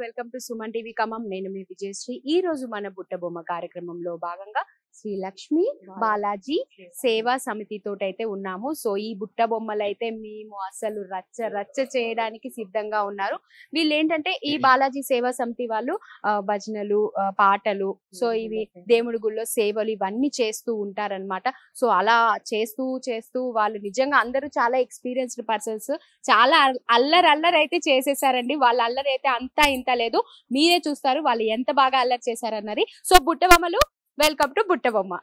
Welcome to Suman TV Khammam. నేను మీ విజయశ్రీ. ఈ రోజు మన బుట్ట బొమ్మ కార్యక్రమంలో భాగంగా శ్రీ లక్ష్మి బాలాజీ సేవా సమితి తోటైతే ఉన్నాము. సో ఈ బుట్ట బొమ్మలు అయితే మేము అసలు రచ్చ రచ్చ చేయడానికి సిద్ధంగా ఉన్నారు. వీళ్ళు ఏంటంటే ఈ బాలాజీ సేవా సమితి వాళ్ళు భజనలు, పాటలు, సో ఇవి దేవుడి గుళ్ళో సేవలు ఇవన్నీ చేస్తూ ఉంటారనమాట. సో అలా చేస్తూ చేస్తూ వాళ్ళు నిజంగా అందరూ చాలా ఎక్స్పీరియన్స్డ్ పర్సన్స్. చాలా అల్లరి అయితే చేసేసారండి. వాళ్ళ అల్లరి అయితే అంతా ఇంత లేదు. మీరే చూస్తారు వాళ్ళు ఎంత బాగా అల్లరి చేశారన్నది. సో బుట్ట బొమ్మలు, వెల్కమ్ టు బుట్ట బొమ్మ.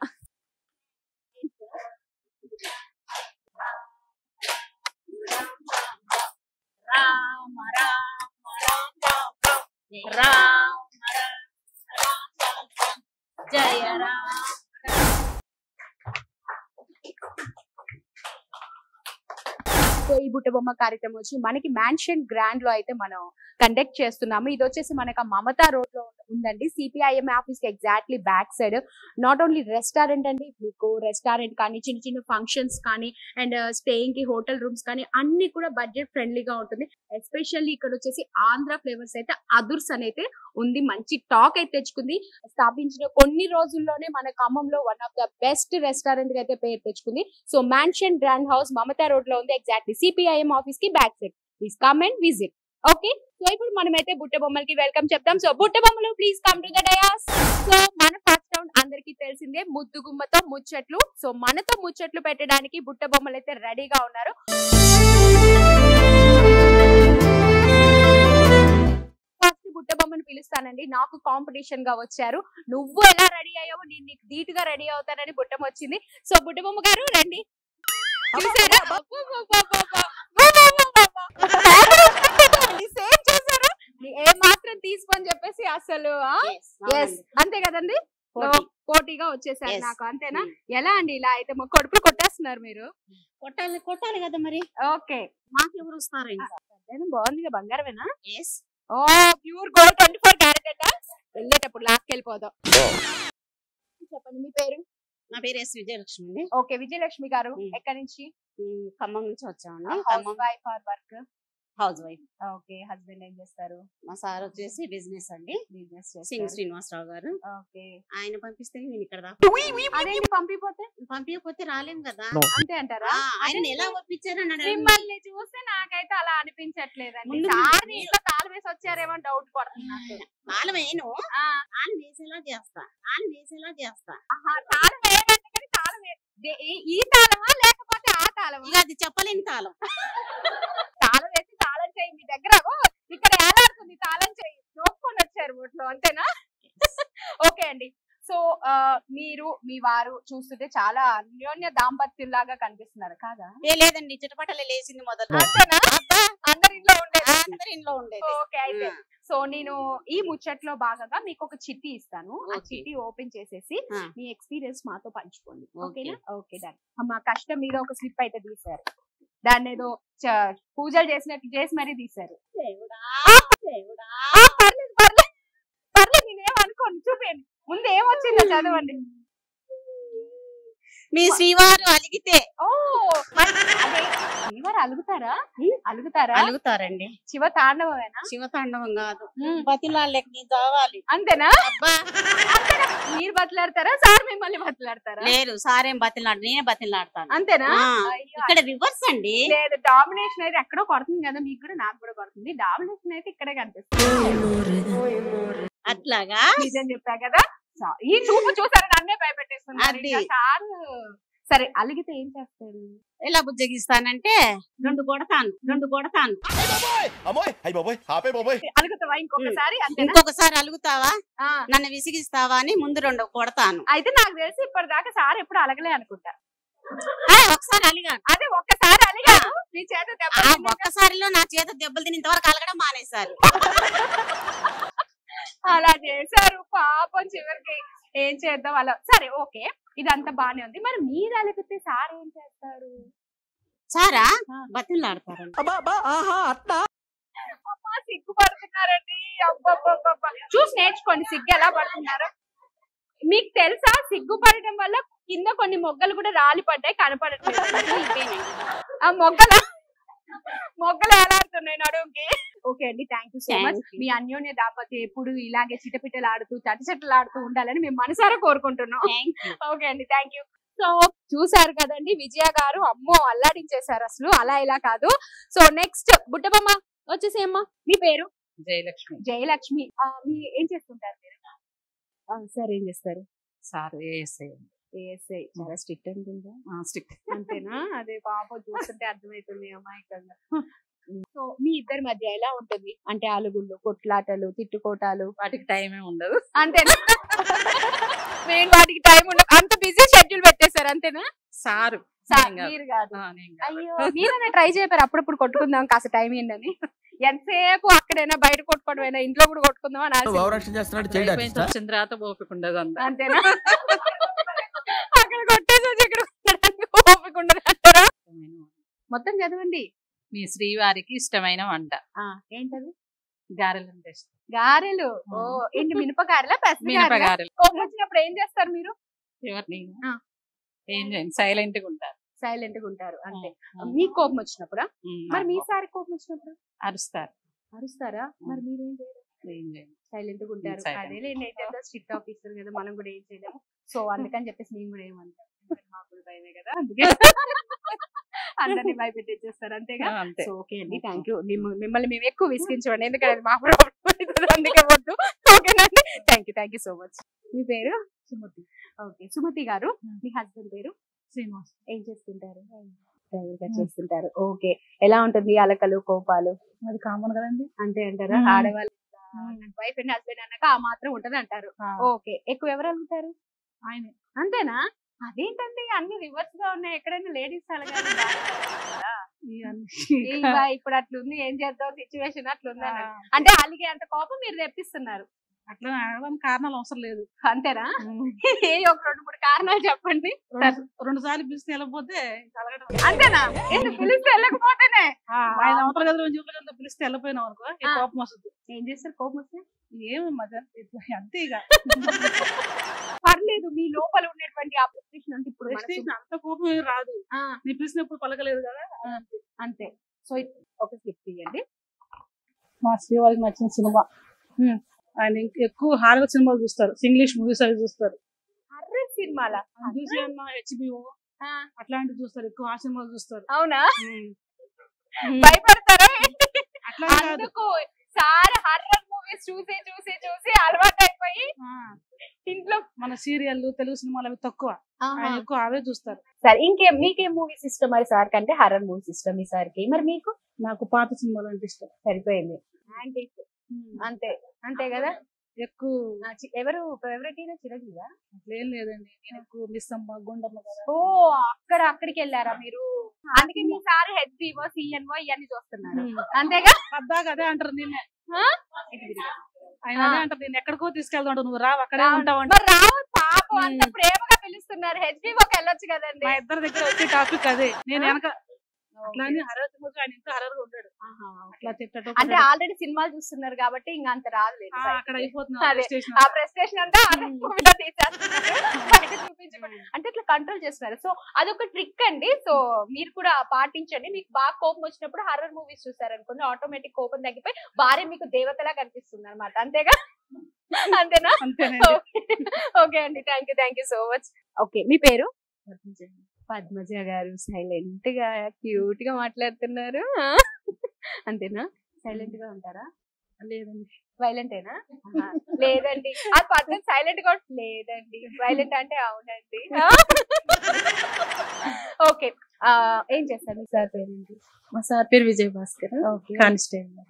రామ రామ రామ జయ రామ. సో ఈ బుట్ట బొమ్మ కార్యక్రమం వచ్చి మనకి మ్యాన్షన్ గ్రాండ్ లో అయితే మనం కండక్ట్ చేస్తున్నాము. ఇది వచ్చేసి మనకు మమతా రోడ్ లో ఉందండి. సిపిఐఎం ఆఫీస్ కి exactly back side. Not only restaurant అండి, మీకు రెస్టారెంట్ కానీ చిన్న చిన్న ఫంక్షన్స్ కానీ అండ్ స్టేయింగ్ కి హోటల్ రూమ్స్ కానీ అన్ని కూడా బడ్జెట్ ఫ్రెండ్లీగా ఉంటుంది. ఎస్పెషల్లీ ఇక్కడ వచ్చేసి ఆంధ్ర ఫ్లేవర్స్ అయితే అదుర్స్ అయితే ఉంది. మంచి టాక్ అయితే తెచ్చుకుంది. స్థాపించిన కొన్ని రోజుల్లోనే మన ఖమ్మంలో one of the best restaurant అయితే పేరు తెచ్చుకుంది. So mansion grand house Mamata road లో ఉంది, ఎగ్జాక్ట్లీ సిపిఐఎం ఆఫీస్ కి back side. Please come and visit. Okay, so ఇప్పుడు మనమైతే బుట్ట బొమ్మలకి వెల్కమ్ చెప్తాం. సో బుట్ట బొమ్మలు please come to the dais. So మన ఫస్ట్ రౌండ్ అందరికి తెలిసిందే ముద్దు గుమ్మతో ముచ్చట్లు. సో మనతో ముచ్చట్లు పెట్టడానికి బుట్ట బొమ్మలు అయితే రెడీగా ఉన్నారు. ఫస్ట్ బుట్ట బొమ్మను పిలుస్తానండి. నాకు కాంపిటీషన్ గా వచ్చారు. నువ్వు ఎలా రెడీ అయ్యావో నేను నీకు ధీటుగా రెడీ అవుతానని బుట్టం వచ్చింది. సో బుట్ట బొమ్మ గారు రండి. చూసారా ఏ మాత్రం తీసుకొని చెప్పేసి అసలు అంతే కదండి, పోటీగా వచ్చేసారు నాకు. అంతేనా? ఎలా అండి ఇలా అయితే కొడుపులు కొట్టేస్తున్నారు మీరు? కొట్టాలి కదా మరి. ఓకే, మాకు ఎవరు వస్తారు? బాగుంది, బంగారమేనా? ఓ ప్యూర్ గోల్డ్ 24 క్యారెట్. వెళ్ళేటప్పుడు లాక్కెళ్ళిపోదాం. చెప్పండి మీ పేరు? నా పేరు ఎస్ విజయలక్ష్మి అండి. ఓకే, విజయలక్ష్మి గారు ఎక్కడి నుంచి? ఖమ్మం నుంచి వచ్చామండి. House wife. ఓకే, హస్బెండ్ ఏం చేస్తారు? మా సార్ వచ్చేసి బిజినెస్ అండి. బిజినెస్ సింగ్ శ్రీనివాసరావు గారు. ఓకే, ఆయన పంపిస్తే నేను ఇక్కడ అదేంటి పంపించకపోతే రాలేం కదా. అంతే అంటారా? ఆయన ఎలా పంపించారని మిమ్మల్ని చూస్తే నాకైతే అలా అనిపించట్లేదండి. సార్ ఇంట్లో తాళం వేసి వచ్చారేమో డౌట్ పడుతుంది. తాళం వేయను, తాళం వేసేలా చేస్తా. తాళం వేయాలంటే కానీ తాళం ఈ తాళమా లేకపోతే ఆ తాళమా? అది చెప్పలేని తాళం. తాళం వేసి తాళం చేయి మీ దగ్గర ఇక్కడ ఏలాడుతుంది. తాళం చేయి నోపుకొని వచ్చారు ఓట్లో, అంతేనా? ఓకే అండి. సో మీరు మీ వారు చూస్తుంటే చాలా అన్యోన్య దాంపత్యం లాగా కనిపిస్తున్నారు కాదా? లేదండి, చిటపటలే లేచింది మొదలు. అంతేనా? అందరి ఇంట్లో ఉండేది. ఓకే, అయితే సో నేను ఈ ముచ్చట్లో భాగంగా మీకు ఒక చిట్టి ఇస్తాను. ఆ చిట్టి ఓపెన్ చేసేసి మీ ఎక్స్పీరియన్స్ మాతో పంచుకోండి. ఓకేనా? Okay done. మా కష్టం మీద ఒక స్లిప్ అయితే తీశారు. దాన్ని ఏదో పూజలు చేసినట్టు చేసి మరీ తీశారు. పర్లేదు నేనేం అనుకోండి, చూపించండి. ముందు ఏమొచ్చిందో చదవండి. మీ శ్రీవారు అలిగితే. ఓ శ్రీవారు అలుగుతారండి. శివ తాండవమేనా? శివ తాండవం కాదు, బతిలాడలేక నీ చావాలి. అంతేనా? మీరు బతిలాడతారా, సార్ మిమ్మల్ని బతిలాడతారా? లేదు, సారేం బతిలాడు, నేనే బతిలాడతాను. అంతేనా? ఇక్కడ రివర్స్ అండి. లేదు, డామినేషన్ అయితే ఎక్కడో కొడుతుంది కదా, మీకు కూడా నాకు కూడా కొడుతుంది. డామినేషన్ అయితే ఇక్కడే కనిపిస్తుంది. అట్లాగా నిజం చెప్పా కదా. ఈ చూపు చూసారా, నన్నే భయపెట్టేస్తున్నారు. సరే, అలిగితే ఏం చేస్తారు? ఎలా బుజ్జగిస్తానంటే రెండు కొడతాను. అలుగుతావా ఇంకొకసారి? ఇంకొకసారి అలుగుతావా, నన్ను విసిగిస్తావా అని ముందు రెండు కొడతాను. అయితే నాకు తెలిసి ఇప్పటిదాకా సార్ ఎప్పుడు అలగలే అనుకుంటా. ఒకసారి అలిగాను. అదే ఒక్కసారి అలిగాను. మీ చేత ఒక్కసారిలో నా చేత దెబ్బలు తిని ఇంతవరకు అలగడం మానేశారు. అలా చేశారు పాపం. చివరికి ఏం చేద్దాం అలా. సరే, ఓకే, ఇదంతా బానే ఉంది. మరి మీరు అలిగితే సార్ ఏం చేస్తారు? సారా బతిలాడతారు. సిగ్గుపడుతున్నారండి. అబ్బబ్బబ్బబ్బా, చూసి నేర్చుకోండి సిగ్గు ఎలా పడుతున్నారు. మీకు తెలుసా సిగ్గుపడటం వల్ల కింద కొన్ని మొగ్గలు కూడా రాలి పడ్డాయి, కనపడట్లేదు. ఆ మొగ్గలు ఎలా ఆడుతున్నాయి నడుముకి? ఓకే అండి, థ్యాంక్ యూ సో మచ్. మీ అన్యోన్య దాంపత్యం ఎప్పుడు ఇలాగే చిటపిటలాడుతూ చటచటలాడుతూ ఉండాలని మేము మనసారా కోరుకుంటున్నాం. ఓకే అండి, థ్యాంక్ యూ. సో చూసారు కదండి, విజయ గారు అమ్మో అల్లాడించేశారు అసలు, అలా ఇలా కాదు. So next బుట్టబొమ్మ వచ్చేసేమ్మా. మీ పేరు? జయలక్ష్మి. జయలక్ష్మి. మీ ఏం చేస్తుంటారు మీరు? సార్ ఏం చేస్తారు? Sir ASI. ఏఎస్ఐ. చాలా స్ట్రిక్ట్ అనుకుంటా. స్ట్రిక్ట్. అంతేనా? అదే పాపం చూస్తుంటే అర్థమవుతుంది అమాయకంగా. సో మీ ఇద్దరి మధ్య ఎలా ఉంటుంది అంటే అలుగుళ్ళు, కొట్లాటలు, తిట్టుకోటాలు? వాటికి టైమే ఉండదు. అంతేనా? నేను వాటికి టైం ఉండదు, అంత బిజీ షెడ్యూల్ పెట్టేశారు అంతేనా? సారు మీరు కాదు. అయ్యో, మీరైనా ట్రై చేయపారు అప్పుడప్పుడు కొట్టుకుందాం కాస్త టైం ఏంటని? ఎంతసేపు అక్కడైనా బయట కొట్టుకోవడం, ఇంట్లో కూడా కొట్టుకుందాం అని వచ్చిన తర్వాత ఓపిక ఉండదు. అంతేనా? అక్కడ కొట్టేసి ఇక్కడ ఓపిక ఉండదు అంటారా? మొత్తం చదవండి. మీ శ్రీవారికి ఇష్టమైన వంట ఏంటది? గారెలు అంటే ఇష్టం. గారెలు. ఓ ఏంటి, మినపగారెలా? మినపగారెలు. కోపం వచ్చినప్పుడు ఏం చేస్తారు మీరు? ఎవరిని ఏం చేయండి, సైలెంట్ గా ఉంటారు. సైలెంట్ గా ఉంటారు అంతే. మీకు కోపం వచ్చినప్పుడా? మరి మీ సారి కోపం వచ్చినప్పుడు అరుస్తారు. అరుస్తారా? మరి మీరేం చేయరు? ఏం చేయండి, సైలెంట్ గా ఉంటారు. అదేలేండి, అయితే స్ట్రిక్ట్ ఆఫీసర్ కదా, మనం కూడా ఏం చేయలేము. సో అందుకని చెప్పేసి నేను కూడా ఏమంటాను, మాకు కూడా భయమే కదా, అందుకే అందరినీ భయపెట్టేస్తారు అంతేగా. సో ఓకే అండి, థ్యాంక్ యూ. మిమ్మల్ని మేము ఎక్కువ విసిగించండి, ఎందుకంటే అది మా ప్రాబ్లం అవుతుంది, అందుకే వద్దు. ఓకేనండి, థ్యాంక్ యూ సో మచ్. మీ పేరు? సుమతి. ఓకే, సుమతి గారు, మీ హస్బెండ్ పేరు? శ్రీనివాస్. ఏం చేస్తుంటారు? డ్రైవర్ గా చేస్తుంటారు. ఓకే, ఎలా ఉంటుంది అలకలు, కోపాలు? అది కామన్ కదండి. అంతే అంటారా? ఆడవాళ్ళు వైఫ్ అండ్ హస్బెండ్ అన్నాక ఆ మాత్రం ఉంటది అంటారు. ఓకే, ఎక్కువ ఎవరు అలుగుతారు? ఆయన. అంతేనా? అదేంటండి అన్ని రివర్స్ గా ఉన్నాయి, ఎక్కడైనా లేడీస్ అలగాలి. ఇప్పుడు అట్లుంది, ఏం చేద్దాం, సిచ్యువేషన్ అట్లుంది అంటే అలిగే అంత కోపం మీరు తెప్పిస్తున్నారు. అట్లా అడగడానికి కారణాలు అవసరం లేదు. అంతేనా? ఏ ఒక 2-3 కారణాలు చెప్పండి. 2 సార్లు పిలిస్తే వెళ్ళకపోతే అంతేనా? పిలిస్తే వెళ్ళకపోతేనే ఆయన అవతల గదిలో పిలిస్తే వెళ్ళిపోయినాం అనుకో, కోపం వస్తుంది. ఏం చేస్తారు కోపం వస్తే? ఏమి మధ్య అంతే ఇక. పర్లేదు, మీ లోపల ఉన్నటువంటి ఆ ప్రెస్టేషన్ అంటే ఇప్పుడు అంత కోపం ఏమి రాదు. నీ పిలిచినప్పుడు పలకలేదు కదా, అంతే. సో ఒక స్లిప్ తీయండి. మా శ్రీవారికి నచ్చిన సినిమా, ఆయన ఎక్కువ హారర్ సినిమాలు చూస్తారు, ఇంగ్లీష్ మూవీస్ అవి చూస్తారు. హారర్ సినిమాలా? చూసి అన్న హెచ్బిఓ అట్లాంటివి చూస్తారు, ఎక్కువ ఆ సినిమాలు చూస్తారు. అవునా? భయపడతారా? అట్లా అందుకు సార్ హారర్ మూవీస్ చూసి చూసి చూసి అలవాటు అయిపోయి ఇంట్లో మన సీరియల్, తెలుగు సినిమాలు అవి తక్కువ, ఎక్కువ అవే చూస్తారు. సరే, మీకేం మూవీస్ ఇష్టం మరి? సార్ కంటే హారర్ మూవీస్ ఇష్టం మీ సార్కి, మరి మీకు? నాకు పాత సినిమాలు అంటే ఇష్టం. సరిపోయింది, అంతే అంతే కదా. ఎక్కువ ఎవరు ఫేవరెట్ అయినా చిరంజీవా? అట్లేం లేదండి, నేను ఎక్కువ మిస్ అమ్మ, గుండమ్మ కదా. ఓ అక్కడికి వెళ్ళారా మీరు? అందుకే మీ సార్ హెచ్బిఓ, సిఎన్ఓ ఇవన్నీ చూస్తున్నారు అంతేగా? పద్దాక అదే అంటారు నిన్నే. ఆయన అదే అంటారు, నేను ఎక్కడికో తీసుకెళ్తాడు, నువ్వు రావు, అక్కడే ఉంటావు. రావు పాపం, అంత ప్రేమగా పిలుస్తున్నారు. హెచ్బిఓకి వెళ్ళొచ్చు కదండి. మా ఇద్దరి దగ్గర వచ్చే టాపిక్ అదే. నేను వెనక అట్లా హరర్ సినిమా, ఆయన ఇంకా హరర్ ఉంటాడు. అట్లా తిట్టడం అంటే ఆల్రెడీ సినిమాలు చూస్తున్నారు కాబట్టి ఇంకా అంత రాదు. అక్కడ అయిపోతుంది ఆ ప్రెస్టేషన్ అంతా చూపించండి అంటే ఇట్లా కంట్రోల్ చేస్తున్నారు. సో అదొక ట్రిక్ అండి. సో మీరు కూడా పాటించండి. మీకు బాగా కోపం వచ్చినప్పుడు హర్రర్ మూవీస్ చూసారనుకోండి, ఆటోమేటిక్ కోపం తగ్గిపోయి భార్య మీకు దేవతలా కనిపిస్తుంది అనమాట. అంతేగా? అంతేనా? ఓకే అండి, thank you so much. Okay, మీ పేరు? పద్మజ గారు. సైలెంట్ గా క్యూట్ గా మాట్లాడుతున్నారు. అంతేనా? సైలెంట్ గా ఉంటారా? లేదండి. వైలెంట్ ఏనా? లేదండి, అది పద్ధతి. సైలెంట్ గా లేదండి, వైలెంట్ అంటే అవునండి. ఓకే, ఏం చేస్తారు? మీ సార్ పేరు ఏంటి? మా సార్ పేరు విజయ్ భాస్కర్, కానిస్టేబుల్.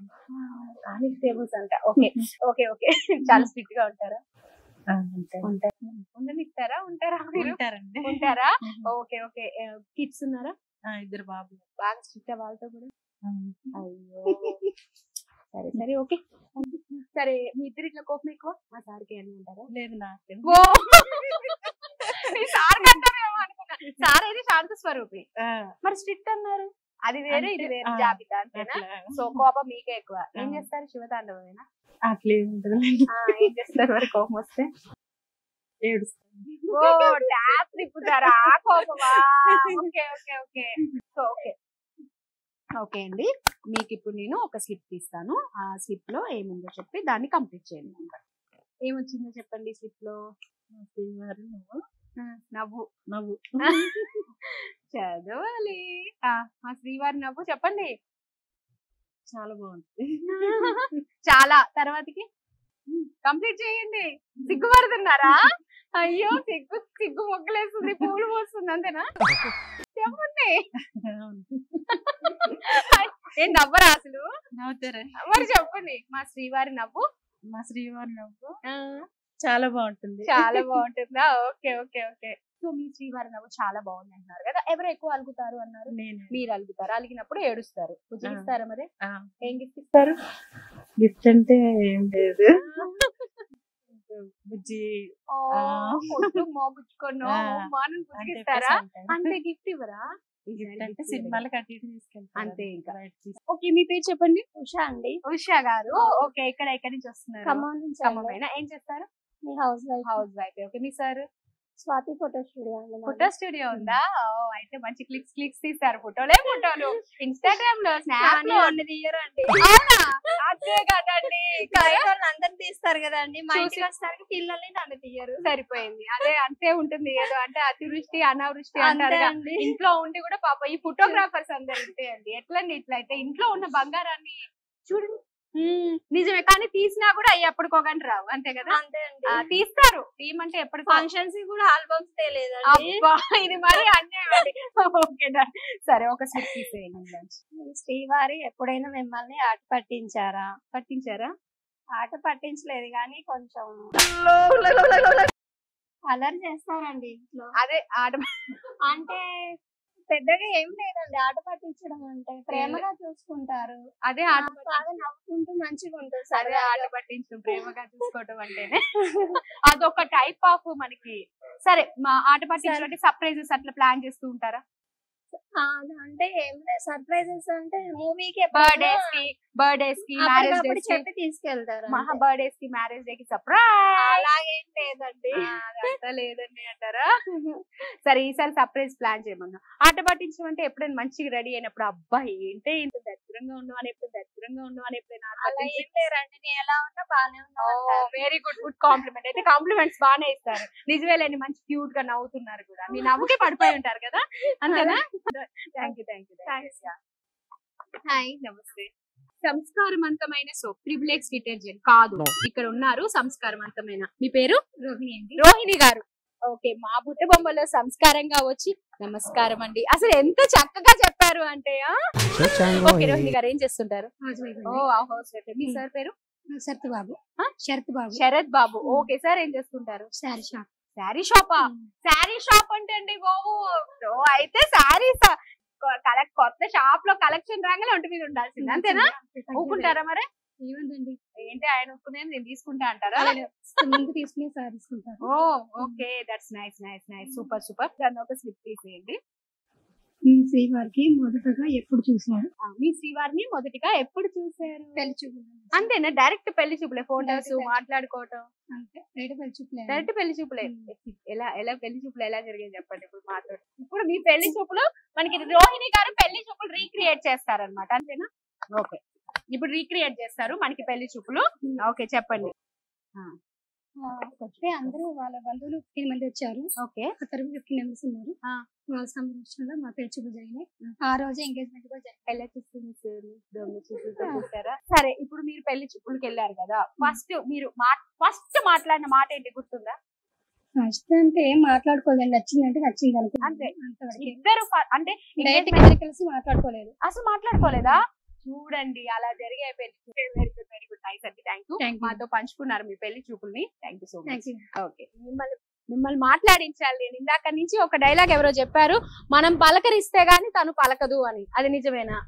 కానిస్టేబుల్స్ అంట. Okay okay okay. చాలా స్ట్రిక్ట్ గా ఉంటారా? ఉండనిస్తారా? ఉంటారా? ఉంటారా? Okay okay. కిడ్స్ ఉన్నారా? 2 బాబులు. బాగా స్ట్రిక్ట్ వాళ్ళతో కూడా? అయ్యో, సరే సరే ఓకే. సరే, మీ ఇద్దరు ఇట్లా కోపం ఎక్కువ? మా సార్కి అని ఉంటారా? లేదు, నాకు. సార్ అయితే శాంత స్వరూపి, మరి స్ట్రిక్ట్ అన్నారు. అది వేరే ఇది వేరే జాబితా అంతేనా? సో కోపం మీకే ఎక్కువ. ఏం చేస్తారు? శివతాండవేనా? అట్లే ఉంటుంది. ఏం చేస్తారు మరి కోపం వస్తే? ఏడుస్తారు. ఓ ట్యాప్ తిప్పుతారా? కోపమా? Okay okay okay. So okay, okay అండి, మీకు ఇప్పుడు నేను ఒక స్లిప్ తీస్తాను. ఆ స్లిప్ లో ఏముందో చెప్పి దాన్ని కంప్లీట్ చేయండి. ఏమొచ్చిందో చెప్పండి స్లిప్ లో. నవ్వు నవ్వు చదవాలి. మా శ్రీవారి నవ్వు చెప్పండి. చాలా బాగుంది. చాలా తర్వాతకి కంప్లీట్ చేయండి. సిగ్గుపడుతున్నారా? అయ్యో సిగ్గు సిగ్గు మొగ్గలేస్తుంది, పూలు పోస్తుంది, అంతేనా? చెప్పండి. ఏం నవ్వరా అసలు? నవ్వుతారా? మరి చెప్పండి. మా శ్రీవారి నవ్వు. మా శ్రీవారి నవ్వు చాలా బాగుంటుంది. చాలా బాగుంటుందా? Okay okay okay. సో మీ శ్రీవారి నవ్వు చాలా బాగుంది అంటున్నారు కదా. ఎవరు ఎక్కువ అలుగుతారు అన్నారు? మీరు అలుగుతారు. అలిగినప్పుడు ఏడుస్తారు. ఇస్తారా మరి? ఏం గిఫ్ట్ ఇస్తారు? గిఫ్ట్ అంటే ఏం లేదు. బుజ్జి మోగుచ్చుకోను ఇస్తారా? అంతే. గిఫ్ట్ ఇవ్వరా? అంటే సినిమాలకు అటు ఇటు తీసుకెళ్తారు అంతే. ఇంకా ఓకే, మీ పేరు చెప్పండి. ఉషా అండి. ఉషా గారు. ఓకే, ఎక్కడి నుంచి వస్తున్నారు? ఖమ్మం నుంచి. ఖమ్మమేనా? ఏం చేస్తారు? House wife. House wife. Okay, మీ సార్? స్వాతి ఫోటో స్టూడియో అండి. ఫోటో స్టూడియో ఉందా? అయితే మంచి క్లిక్స్ తీస్తారు. ఫోటోలు ఇన్స్టాగ్రామ్ లో, స్నాప్ లో అన్ని తీయరండి. అదే కదండి. అందరు తీస్తారు కదండి. మా ఇంటికి వచ్చేసరికి పిల్లల్ని నన్ను తీయరు. సరిపోయింది. అదే అంతే ఉంటుంది. ఏదో అంటే అతివృష్టి అనావృష్టి అంటారు. అండి. ఇంట్లో ఉండి కూడా పాప ఈ ఫోటోగ్రాఫర్స్ అందరు ఇంతే అండి. ఎట్లండి ఇట్లయితే ఇంట్లో ఉన్న బంగారాన్ని చూడండి. నిజమే, కానీ తీసినా కూడా అవి ఎప్పటికోగండి రావు. అంతే కదా? అంతే అండి. తీస్తారు. తీయమంటే ఎప్పటి ఫంక్షన్స్ కూడా ఆల్బమ్స్ తేలేదండి. ఇది మరి అన్యాయం. ఓకే సరే, ఒక స్లిప్ తీసేయండి. శ్రీవారి ఎప్పుడైనా మిమ్మల్ని ఆట పట్టించారా? ఆట పట్టించలేదు కానీ కొంచెం అలర్ చేస్తారండి ఇంట్లో. అదే ఆట అంటే పెద్దగా ఏం లేదండి. ఆట పట్టించడం అంటే ప్రేమగా చూసుకుంటారు. అదే ఆట బాగా నవ్వుకుంటూ మంచిగా ఉంటుంది. అదే ఆట పట్టించడం, ప్రేమగా చూసుకోవటం అంటేనే అదొక టైప్ ఆఫ్ మనకి. సరే, మా ఆట పట్టించడం అంటే సర్ప్రైజెస్ అట్లా ప్లాన్ చేస్తూ ఉంటారా? అంటే ఏం లేదు. సర్ప్రైజెస్ అంటే మూవీకి, బర్త్డేస్ కి మ్యారేజ్ డే చెప్పి తీసుకెళ్తారు. మహా బర్త్డేస్ కి మ్యారేజ్ డే కి సర్ప్రైజ్ అలాగేం లేదండి. అదంతా లేదండి అంటారా? సరే, ఈసారి సర్ప్రైజ్ ప్లాన్ చేయమన్నా. ఆట పట్టించడం అంటే ఎప్పుడైనా మంచిగా రెడీ అయినప్పుడు అబ్బా ఏంటే ఇంత దరిద్రంగా ఉన్నావు అని ఎప్పుడైనా అలా ఏం లేరండి. నేను ఎలా ఉన్నా బాగానే ఉన్నా. Very good complement. అయితే కాంప్లిమెంట్స్ బాగానే ఇస్తారు. నిజమేలేండి, మంచి క్యూట్ గా నవ్వుతున్నారు కూడా. మీ నవ్వుకే పడిపోయి ఉంటారు కదా, అంతేనా? Thank you. హాయ్, నమస్తే. సంస్కారవంతమైన సోప్ ట్రిపుల్ డిటర్జెంట్ కాదు, ఇక్కడ ఉన్నారు సంస్కారవంతమైన. మీ పేరు? రోహిణి అండి. రోహిణి గారు. ఓకే, మా బుట్ట బొమ్మలో సంస్కారంగా వచ్చి నమస్కారం అండి. అసలు ఎంత చక్కగా చెప్పారు అంటే. ఓకే, రోహిణి గారు ఏం చేస్తుంటారు? House wife. మీ సార్ పేరు? శరత్ బాబు. ఓకే, సార్ ఏం చేస్తుంటారు? శారీ షాపా? శారీ షాప్ అంటే అండి బాబు, అయితే శారీస్ కొత్త షాప్ లో కలెక్షన్ రాగానే ఒంటి మీద ఉండాల్సింది, అంతేనా? ఊపుకుంటారా మరి? ఏంటి ఆయన ఒప్పుకునేది నేను తీసుకుంటా అంటారా? తీసుకునే సార్ తీసుకుంటారు. Okay, that's nice. సూపర్. దాన్ని ఒక స్లిప్ తీసేయండి. మీ శ్రీవారికి మొదటగా ఎప్పుడు చూసారు? మీ శ్రీవారిని మొదటిగా ఎప్పుడు చూసారు? పెళ్లి చూపులు. అంతేనా? డైరెక్ట్ పెళ్లి చూపులే? ఫోటోస్ మాట్లాడుకోవటం అంటే డైరెక్ట్ పెళ్లి చూపులే. ఎలా పెళ్లి చూపులు ఎలా జరిగాయి చెప్పండి ఇప్పుడు మాతో. ఇప్పుడు మీ పెళ్లి చూపులు మనకి రోహిణి గారు పెళ్లి చూపులు రీక్రియేట్ చేస్తారనమాట, అంతేనా? ఓకే, ఇప్పుడు రీక్రియేట్ చేస్తారు మనకి పెళ్లి చూపులు. ఓకే, చెప్పండి. వస్తే అందరూ వాళ్ళ బంధువులు 15 మంది వచ్చారు. ఓకే, అక్కడ 15 మెంబర్స్ ఉన్నారు. వాళ్ళ సంరక్షణలో మా పెళ్లి చూపులు జరిగినాయి. ఆ రోజు ఎంగేజ్మెంట్ కూడా జరిగింది. ఎలా చూసారా? సరే, ఇప్పుడు మీరు పెళ్లి చూపులకు వెళ్ళారు కదా, ఫస్ట్ మాట్లాడిన మాట ఏంటి గుర్తుందా? ఫస్ట్ అంటే ఏం మాట్లాడుకోలేదు. నచ్చిందంటే నచ్చింది అనుకో, అంతే. ఇద్దరు అంటే కలిసి మాట్లాడుకోలేదు. అసలు మాట్లాడుకోలేదా? చూడండి, అలా జరిగే పెళ్లి చూపులు. వెరీ గుడ్, నైస్ అండి. Thank you. మాతో పంచుకున్నారు మీ పెళ్లి చూపుల్ని. Thank you so much. Okay, మిమ్మల్ని మాట్లాడించాలి. నేను ఇందాక నుంచి ఒక డైలాగ్ ఎవరో చెప్పారు, మనం పలకరిస్తే గానీ తను పలకదు అని. అది నిజమేనా?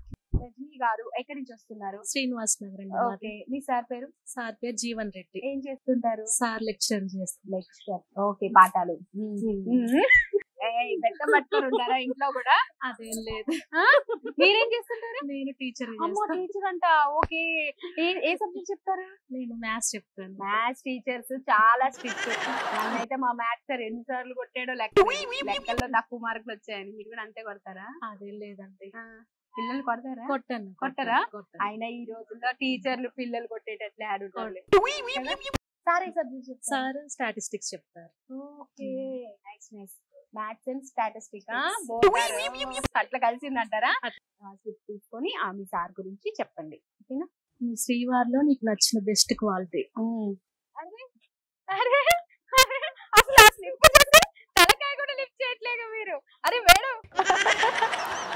రజనీ గారు ఎక్కడి నుంచి వస్తున్నారు? శ్రీనివాస్ నగర్ అండి. ఓకే, మీ సార్ పేరు? సార్ పేరు జీవన్ రెడ్డి. ఏం చేస్తుంటారు? సార్ లెక్చర్ చేస్తారు. ఓకే, పాఠాలు. బెత్తం పట్టుకొని ఉంటారా ఇంట్లో కూడా? అదేం లేదు. మీరేం చేస్తుంటారు? నేను టీచర్ అమ్మో టీచర్ అంట. ఓకే, ఏ సబ్జెక్ట్ చెప్తారు? నేను మ్యాథ్స్ చెప్తాను. మ్యాథ్స్ టీచర్స్ చాలా స్ట్రిక్ట్. నన్నైతే మా మ్యాథ్స్ సార్ ఎన్నిసార్లు కొట్టాడో లెక్కల్లో తక్కువ మార్కులు వచ్చాయని. మీరు కూడా అంతే కొడతారా? అదేం లేదండి. పిల్లలు కొడతారా? కొట్టాను. కొట్టరా? కొట్టాను. అయినా ఈ రోజుల్లో టీచర్లు పిల్లలు కొట్టేటట్లే ఆడుకోవాలి. సార్ ఏ సబ్జెక్ట్ చెప్తారు? సార్ స్టాటిస్టిక్స్ చెప్తారు. Okay, nice nice. Maths and statistics అట్లా కలిసిందంటారా? తీసుకొని మీ సార్ గురించి చెప్పండి. ఓకేనా? మీ శ్రీవారిలో నీకు నచ్చిన బెస్ట్ క్వాలిటీ? అరే అరే అరే, అసలు ఆ స్లిప్ చూస్తే తలకాయ కూడా లిఫ్ట్ చేయట్లేదు మీరు. అరే మేడం,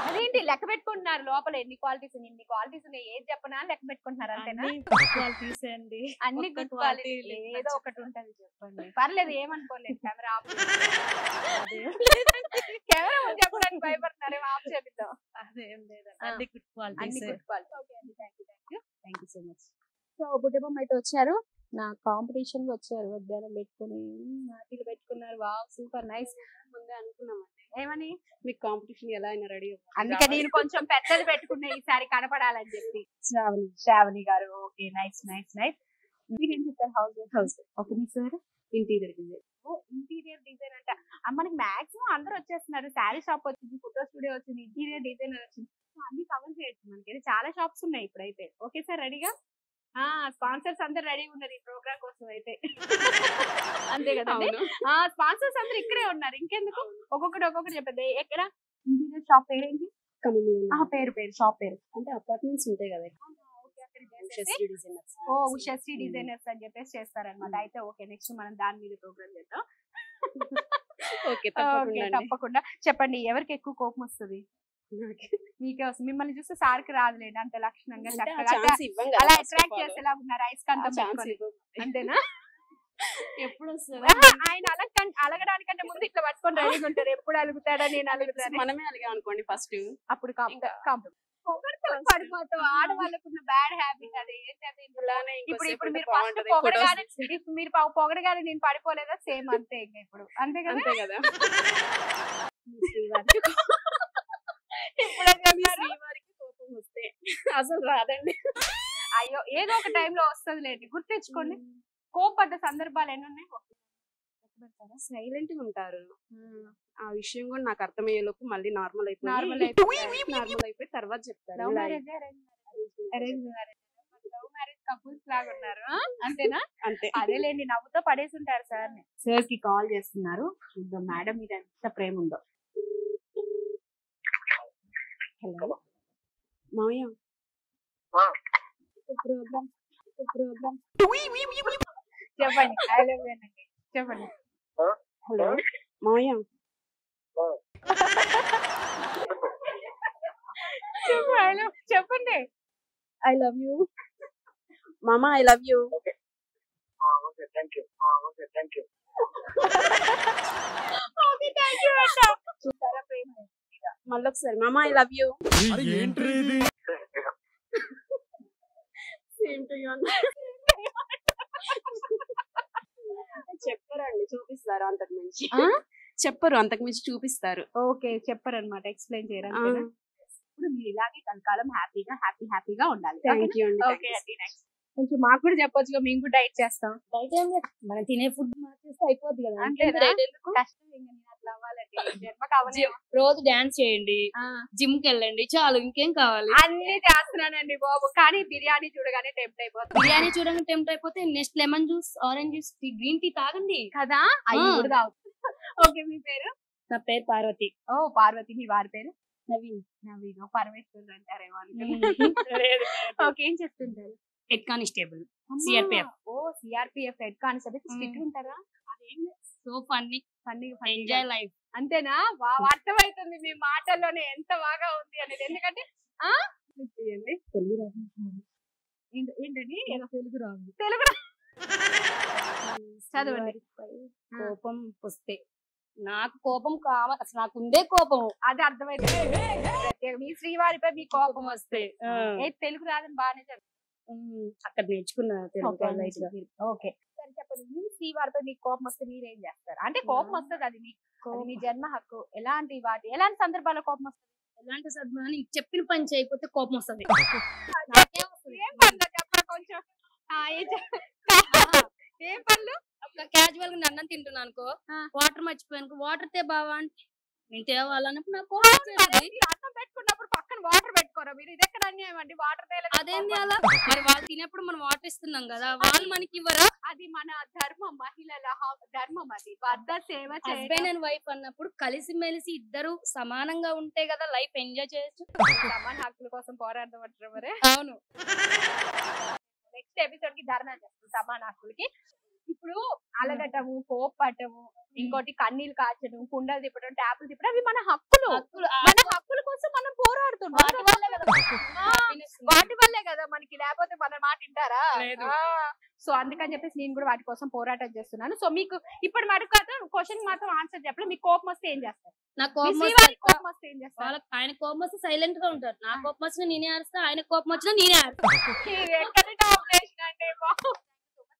అదేంటి లెక్క పెట్టుకుంటున్నారు లోపల ఎన్ని క్వాలిటీస్ ఉన్నాయి ఏది చెప్పనా లెక్క పెట్టుకుంటున్నారు అంతేనా? క్వాలిటీస్ అండి. అన్ని గుడ్ క్వాలిటీ ఏదో ఒకటి ఉంటది చెప్పండి. పర్లేదు, ఏమనుకోలేదు. కెమెరా ఆఫ్ కెమెరా చెప్పడానికి భయపడుతున్నారేమో, ఆఫ్ చేపిద్దాం. అదేం లేదండి. అన్ని గుడ్ క్వాలిటీస్. అన్ని గుడ్ క్వాలిటీ. ఓకే అండి, thank you so much. So బుడ్డబొమ్మ అయితే వచ్చారు, నా కాంపిటీషన్ వచ్చారు. వడ్డానం పెట్టుకుని నాటిలు పెట్టుకున్నారు. Wow, super nice. ముందే అనుకున్నామండి ఏమని? మీకు కాంపిటీషన్ ఎలా అయినా రెడీ. అందుకే నేను కొంచెం పెద్దది పెట్టుకున్నా ఈసారి కనపడాలని చెప్పి. Sravani garu. Okay, nice nice nice. మీరేం చెప్తారు? హౌస్. ఓకే, మీ sir interior design. Interior design అంట. మనకి మాక్సిమం అందరూ వచ్చేస్తున్నారు. శారీ షాప్ వచ్చింది, ఫోటో స్టూడియో వచ్చింది, ఇంటీరియర్ డిజైనర్ వచ్చింది. అన్ని కవర్ చేయొచ్చు. మనకి చాలా షాప్స్ ఉన్నాయి ఇప్పుడైతే. ఓకే సార్, రెడీగా? స్పాన్సర్స్ అందరు రెడీ ఉన్నారు ఈ ప్రోగ్రామ్ కోసం అయితే. అంతే కదండి. స్పాన్సర్స్ అందరు ఇక్కడే ఉన్నారు. ఇంకెందుకు, ఒక్కొక్కటి చెప్పండి. ఎక్కడ ఇంటీరియర్ షాప్ పేరేంటి? పేరు షాప్ పేరు అంటే అపార్ట్మెంట్స్ ఉంటాయి కదా. ఉషశ్రీ డిజైనర్స్ అని చెప్పేసి చేస్తారనమాట. అయితే ఓకే, నెక్స్ట్ మనం దాని మీద ప్రోగ్రామ్ చేద్దాం. ఓకే, తప్పకుండా. చెప్పండి, ఎవరికి ఎక్కువ కోపం వస్తుంది? మీకే వస్తుంది. మిమ్మల్ని చూస్తే సార్కి రాదులేండి, అంత లక్షణంగా చక్కగా అలా అట్రాక్ట్ చేసేలా ఉన్నారు. ఐస్ కంటం అంతేనా? ఎప్పుడు వస్తుంది ఆయన అలగడానికంటే ముందు ఇట్లా పట్టుకొని రెడీగా ఉంటారు. ఎప్పుడు అలుగుతాడా, నేను అలుగుతాను. మనమే అలిగాం అనుకోండి ఫస్ట్, అప్పుడు పడిపోతాం. ఆడవాళ్ళకున్న బ్యాడ్ హ్యాబిట్ అది. ఇప్పుడు మీరు పొగడగానే నేను పడిపోలేదా? సేమ్ అంతే ఇంకా ఇప్పుడు. అంతే కదా. కోపం వస్తే అసలు రాదండి. అయ్యో, ఏదో ఒక టైంలో వస్తుంది లేండి, గుర్తించుకోండి. కోపడ్డ సందర్భాలు ఎన్ని ఉన్నాయి? సైలెంట్ గా ఉంటారు. ఆ విషయం కూడా నాకు అర్థమయ్యేలోపు మళ్ళీ నార్మల్ అయిపోయి తర్వాత చెప్తారు. లవ్ మ్యారేజ్ కపుల్స్ లాగా ఉన్నారు. అంతేనా? అంతే. అదేలేండి, నవ్వుతో పడేసి ఉంటారు సార్. సార్ కి కాల్ చేస్తున్నారు, చూద్దాం మేడం మీద ఎంత ప్రేమ ఉందో. హలో మావయ్య, ప్రోగ్రామ్ చెప్పండి. ఐ లవ్ యూ అండి, చెప్పండి. హలో మావయ్య, చెప్పండి. ఐ లవ్ యూ మామ. I love you. చూసారా ప్రేమ? మళ్ళీ ఒకసారి మామ ఐ లవ్ యూ. చెప్పరండి, చూపిస్తారు. చెప్పరు, అంతకు మించి చూపిస్తారు. ఓకే, చెప్పరు అనమాట, ఎక్స్ప్లెయిన్ చేయరా? ఇప్పుడు మీరు ఇలాగే కలకాలం హ్యాపీగా ఉండాలి. థ్యాంక్ యూ అండి. ఓకే అండి, నెక్స్ట్ కొంచెం మాకు కూడా చెప్పొచ్చుగా, మేము కూడా డైట్ చేస్తాం. డైట్ ఏం లేదు, మనం తినే ఫుడ్ మార్చేస్తే అయిపోద్ది కదా. కష్టం ఇంకా నేను అట్లా అవ్వాలండి. రోజు డాన్స్ చేయండి, జిమ్ కి వెళ్ళండి, చాలు, ఇంకేం కావాలి? అన్ని చేస్తున్నానండి బాబు, కానీ బిర్యానీ చూడగానే టెంప్ట్ అయిపోతుంది. బిర్యానీ చూడగానే టెంప్ట్ అయిపోతే next lemon juice, orange juice, green tea తాగండి కదా. అవి కూడా తాగుతుంది. ఓకే, మీ పేరు? నా పేరు పార్వతి. ఓ పార్వతి. మీ వారి పేరు? నవీన్. పరమేశ్వర్ అంటారేమో. ఓకే, ఏం చేస్తుంటారు? Head constable, CRPF. Oh CRPF head constable. Strict ఉంటారా? అదేం సో ఫన్నీ, ఎంజాయ్ లైఫ్. అంతేనా? అర్థమవుతుంది మీ మాటల్లోనే ఎంత బాగా ఉంది అనేది. ఎందుకంటే ఏంటండి, తెలుగు రాదు. చదవండి. కోపం వస్తే నాకు కోపం కావాలి, అసలు నాకు ఉందే కోపం. అది అర్థమైంది. మీ శ్రీవారిపై మీ కోపం వస్తే తెలుగు రాదని బాగానే చదువు అక్కడ నేర్చుకున్నా. ఓకే, సరే చెప్పండి, మీ శ్రీవారిపై మీకు కోపం వస్తే మీరేం చేస్తారు? అంటే కోపం వస్తుంది, అది మీ జన్మ హక్కు. ఎలాంటి సందర్భాల్లో కోపం వస్తుంది? ఎలాంటి సద్మాని చెప్పిన పని చేయకపోతే కోపం వస్తుంది. ఏం పనులు చెప్పరా కొంచెం? ఏం పనులు? ఒక క్యాజువల్ గా అన్నం తింటున్నాను అనుకో, వాటర్ మర్చిపోయాను, వాటర్ తే బావా అంటే నేను తేవాలన్నప్పుడు నాకు కోపం వచ్చేది. అన్నం పెట్టుకున్నప్పుడు పక్కన వాటర్ పెట్టుకోరా మీరు? ఇది ఎక్కడ అన్యాయం అండి? వాటర్ అదేంది అలా? మరి వాళ్ళు తినేప్పుడు మనం వాటర్ ఇస్తున్నాం కదా, వాళ్ళు మనకి ఇవ్వరా? అది మన ధర్మం, మహిళల ధర్మం. అది భర్త సేవ హస్బెండ్ అండ్ వైఫ్ అన్నప్పుడు కలిసి మెలిసి ఇద్దరు సమానంగా ఉంటే కదా లైఫ్ ఎంజాయ్ చేయొచ్చు. సమాన హక్కుల కోసం పోరాడదాం అంటారు మరి. అవును, నెక్స్ట్ ఎపిసోడ్ కి ధర్నా చేస్తాం సమాన హక్కులకి. ఇప్పుడు అలగటము, కోపటము, ఇంకోటి కన్నీళ్ళు కాచడం, కుండలు తిప్పడం, ట్యాపులు తిప్పడం, అవి మన హక్కులు. మన హక్కుల కోసం మనం పోరాడుతున్నాం. వాటి వల్లే కదా మనకి, లేకపోతే మన మాట వింటారా? సో అందుకని చెప్పేసి నేను కూడా వాటి కోసం పోరాటం చేస్తున్నాను. సో మీకు ఇప్పుడు అడుగుతాను, క్వశ్చన్ మాత్రం ఆన్సర్ చెప్పలేదు. మీకు కోపం వస్తే ఏం చేస్తారు? నాకు కోపం వస్తే ఏం చేస్తారు? ఆయన కోపం వస్తే సైలెంట్ గా ఉంటారు. నా కోపం వచ్చినా నేనే ఆరుస్తా, ఆయన కోపం వచ్చినా నేనే ఆరుస్తా.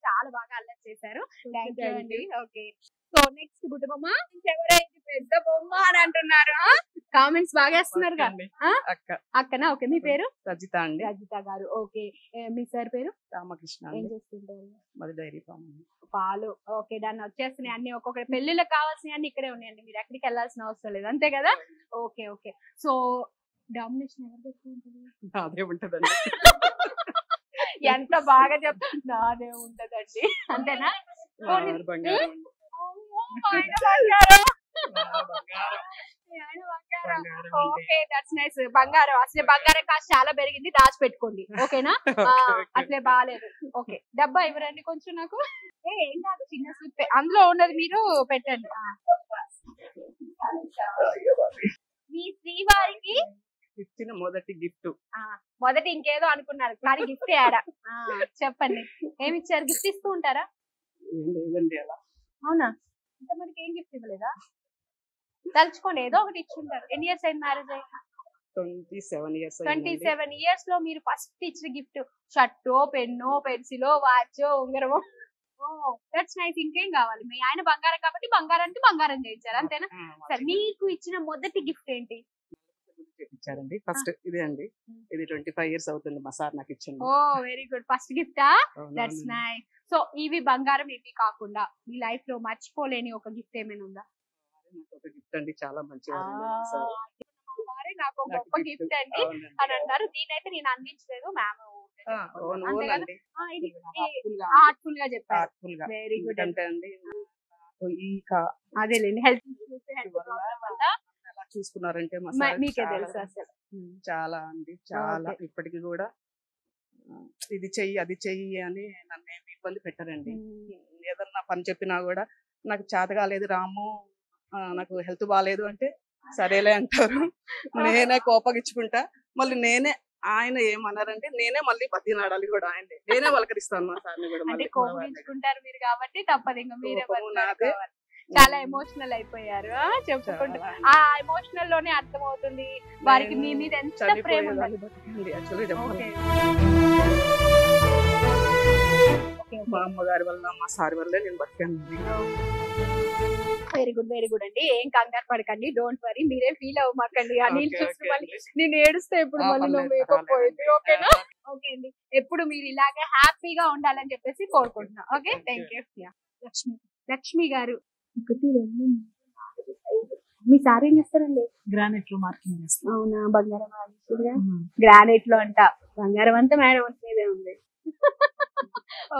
చాలా బాగా అల్లరి చేశారు. థ్యాంక్ యూ అండి. ఓకే, సో నెక్స్ట్ బుట్ట బొమ్మ. ఎవరైతే పెద్ద బొమ్మ అని అంటున్నారు, కామెంట్స్ బాగా వేస్తున్నారు కదా. అక్కనా? ఓకే, మీ పేరు? రజిత అండి. రజిత గారు. ఓకే, మీ సార్ పేరు? రామకృష్ణ. ఏం చేస్తుంటారు? మాది డైరీ ఫామ్. పాలు. ఓకే, దాన్ని వచ్చేస్తున్నాయి అన్ని. ఒక్కొక్కటి పెళ్లిళ్ళకి కావాల్సినవి అన్ని ఇక్కడే ఉన్నాయండి, మీరు ఎక్కడికి వెళ్ళాల్సిన అవసరం లేదు, అంతే కదా? ఓకే ఓకే, సో డామినేషన్ ఎవరు తెచ్చుకుంటారు? నాదే ఉంటదండి. ఎంత బాగా చెప్తారు, నాదే ఉంటదండి, అంతేనా? Okay, that's nice. బంగారం అసలే, బంగారం కాస్ట్ చాలా పెరిగింది, దాచిపెట్టుకోండి, ఓకేనా? అసలే బాగాలేదు. ఓకే, డబ్బా ఇవ్వరండి కొంచెం నాకు. ఏం కాదు, చిన్న స్లిప్ అందులో ఉన్నది మీరు పెట్టండి. మీ శ్రీవారికి ఇచ్చిన మొదటి గిఫ్ట్. మొదటి ఇంకేదో అనుకున్నారు కానీ గిఫ్ట్ ఏడా? చెప్పండి, ఏమి ఇచ్చారు? గిఫ్ట్ ఇస్తూ ఉంటారా? లేదండి అలా. అవునా? ఇంత మనకి ఏం గిఫ్ట్ ఇవ్వలేదా? తలుచుకోండి, ఏదో ఒకటి ఇచ్చుంటారు. ఎన్ని ఇయర్స్ అయింది మ్యారేజ్ అయ్యి? 27 years. 27 years లో మీరు ఫస్ట్ ఇచ్చిన గిఫ్ట్ షర్టో, పెన్నో, పెన్సిలో, వాచో, ఉంగరమో. That's nice. ఇంకేం కావాలి? మీ ఆయన బంగారం కాబట్టి బంగారానికి బంగారం చేయించారు, అంతేనా? సరే, మీకు ఇచ్చిన మొదటి గిఫ్ట్ ఏంటి? ఇచ్చారండి ఫస్ట్. ఇదే అండి, ఇది 25 years అవుతుంది మా సార్ నాకు ఇచ్చింది. ఓ వెరీ గుడ్, ఫస్ట్ గిఫ్టా? That's nice. సో ఇవి బంగారం, ఇవి కాకుండా మీ లైఫ్ లో మర్చిపోలేని ఒక గిఫ్ట్ ఏమైనా ఉందా? ఒక గిఫ్ట్ అండి, చాలా మంచిగా నాకు ఒక గొప్ప గిఫ్ట్ అండి అని అన్నారు. దీనైతే నేను అందించలేదు, మ్యామ్ హార్ట్ఫుల్ గా చెప్పారు. వెరీ గుడ్ అండి. అదేలేండి, హెల్త్ చూసుకున్నారంటే మీకే తెలుసు అసలు. చాలా అండి, చాలా. ఇప్పటికి కూడా ఇది చెయ్యి అది చెయ్యి అని నన్ను ఏమి ఇబ్బంది పెట్టారండి. ఏదన్నా పని చెప్పినా కూడా నాకు చేత కాలేదు రాము, నాకు హెల్త్ బాగాలేదు అంటే సరేలే అంటారు. నేనే కోపగించుకుంటా, మళ్ళీ నేనే, ఆయన ఏమన్నారంటే నేనే మళ్ళీ బతినాడాలి కూడా, ఆయన్ని నేనే పలకరిస్తాను మా సార్ని కూడా. అంటే కోపగించుకుంటారు మీరు కాబట్టి తప్పదు, ఇంకా మీరే చాలా ఎమోషనల్ అయిపోయారు చెప్పుకుంటూ. ఆ ఎమోషనల్ లోనే అర్థమవుతుంది వారికి మీ మీద ఎంత ప్రేమ ఉండాలి. మా అమ్మగారి వల్ల మా సార్ వల్ల నేను బతికాను. వెరీ గుడ్, వెరీ గుడ్ అండి. ఏం కంగారు పడకండి, డోంట్ వరీ, మీరే ఫీల్ అవ్వమాకండి. అని చూసి మళ్ళీ నేను ఏడుస్తే ఇప్పుడు మళ్ళీ నువ్వు మేకప్ పోయింది, ఓకేనా? ఓకే అండి, ఎప్పుడు మీరు ఇలాగే హ్యాపీగా ఉండాలని చెప్పేసి కోరుకుంటున్నా. Okay, thank you. Lakshmi, Lakshmi గారు, మీ సార్ ఏం చేస్తారండి? గ్రానైట్ లో మార్కింగ్ చేస్తారు. అవునా? బంగారం గ్రానైట్ లో అంట, బంగారం అంతా మేడం మీదే ఉంది.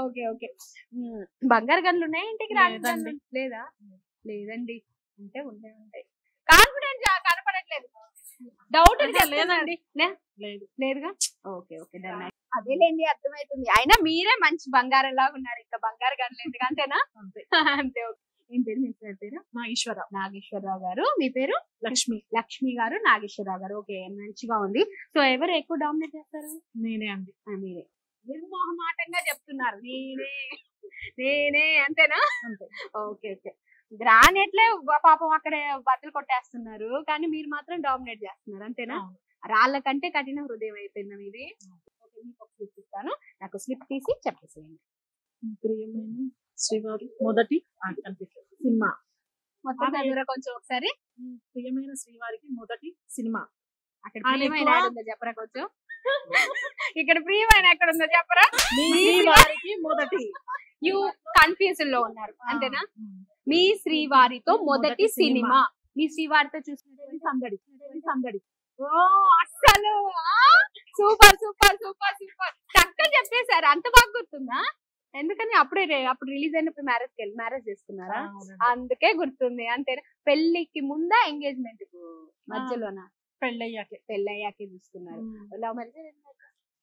ఓకే ఓకే, బంగారు గన్లు ఉన్నాయి ఇంటికి? రాలేదండి. లేదా? లేదండి, అంటే ఉంటాయి. కాన్ఫిడెంట్ కనపడట్లేదు, డౌట్ లేదండి. లేదుగా? ఓకే ఓకే, అదేలేండి, అర్థమవుతుంది. అయినా మీరే మంచి బంగారం లాగా ఉన్నారు, ఇంకా బంగారు గన్లు ఎందుకు, అంతేనా? అంతే. ఓకే, ఏం పేరు? మీ సార్ పేరు? నాగేశ్వరరావు గారు. మీ పేరు? లక్ష్మి. లక్ష్మి గారు, నాగేశ్వరరావు గారు. ఓకే, మంచిగా ఉంది. సో ఎవరు ఎక్కువ డామినేట్ చేస్తారు? నేనే అండి. మీరే నిర్మోహమాటంగా చెప్తున్నారు, నేనే అంతేనా? అంతే. ఓకే ఓకే, గ్రానైట్లే పాపం అక్కడే బట్టలు కొట్టేస్తున్నారు, కానీ మీరు మాత్రం డామినేట్ చేస్తున్నారు, అంతేనా? రాళ్ళ కంటే కఠిన హృదయం అయిపోయిందా మీది? ఓకే, మీకు ఒక స్లిప్ ఇస్తాను, నాకు స్లిప్ తీసి చెప్పేసేయండి. ప్రియమైన శ్రీవారి మొదటి కనిపించలేదు సినిమా. మొత్తం చదివరా కొంచెం ఒకసారి. ప్రియమైన శ్రీవారికి మొదటి సినిమా. అక్కడ ప్రియమైన ఉందో చెప్పరా కొంచెం. ఇక్కడ ప్రియమైన ఎక్కడ ఉందో చెప్పరా. మీ శ్రీవారికి మొదటి. యు కన్ఫ్యూజన్ లో ఉన్నారు అంతేనా. మీ శ్రీవారితో మొదటి సినిమా. మీ శ్రీవారితో చూసినటువంటి సందడి. సందడి. ఓ అస్సలు సూపర్ సూపర్ సూపర్ సూపర్ చక్కగా చెప్పేశారు. అంత బాగా గుర్తుందా? ఎందుకని అప్పుడు రిలీజ్ అయినప్పుడు మ్యారేజ్ చేసుకున్నారా? అందుకే గుర్తుంది అంతేనా. పెళ్లికి ముందా ఎంగేజ్మెంట్ మధ్యలోనా? పెళ్ళయ్యాకే చూసుకున్నారు. లవ్ మ్యారేజ్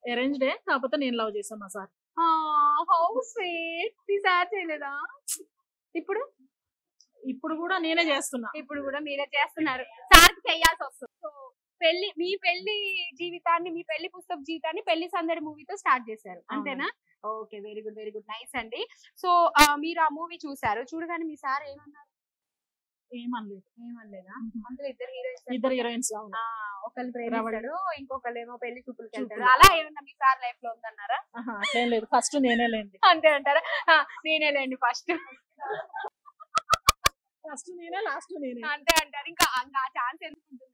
అరేంజ్డే, కాకపోతే నేను లవ్ చేశాను మా సార్. How sweet. ఈసారి చేయలేదా? ఇప్పుడు కూడా నేనే చేస్తున్నా. ఇప్పుడు కూడా మీరే చేస్తున్నారు. సార్కి చేయాల్సి వస్తుంది. సో మీ పెళ్లి జీవితాన్ని, మీ పెళ్లి పుస్తక జీవితాన్ని పెళ్లి సందడి మూవీతో స్టార్ట్ చేశారు అంతేనా? Okay, very good very good, nice అండి. సో మీరు ఆ మూవీ చూసారు. చూడగానే మీ సార్ ఏమన్నారు? ఏమనలేదా? అందులో ఇద్దరు హీరోయిన్స్. ఒకళ్ళు ప్రేమిస్తాడు, ఇంకొకళ్ళు ఏమో పెళ్లి చూపులకి వెళ్తాడు. అలా ఏమన్నా మీ సార్ లైఫ్ లో ఉందన్నారా? అట్లేం లేదు, ఫస్ట్ నేనేలేండి. అంతే అంటారా? నేనేలేండి ఫస్ట్. నేనే, లాస్ట్ నేనే అంతే అంటారు. ఇంకా ఆ ఛాన్స్ ఎందుకు ఉంటుంది?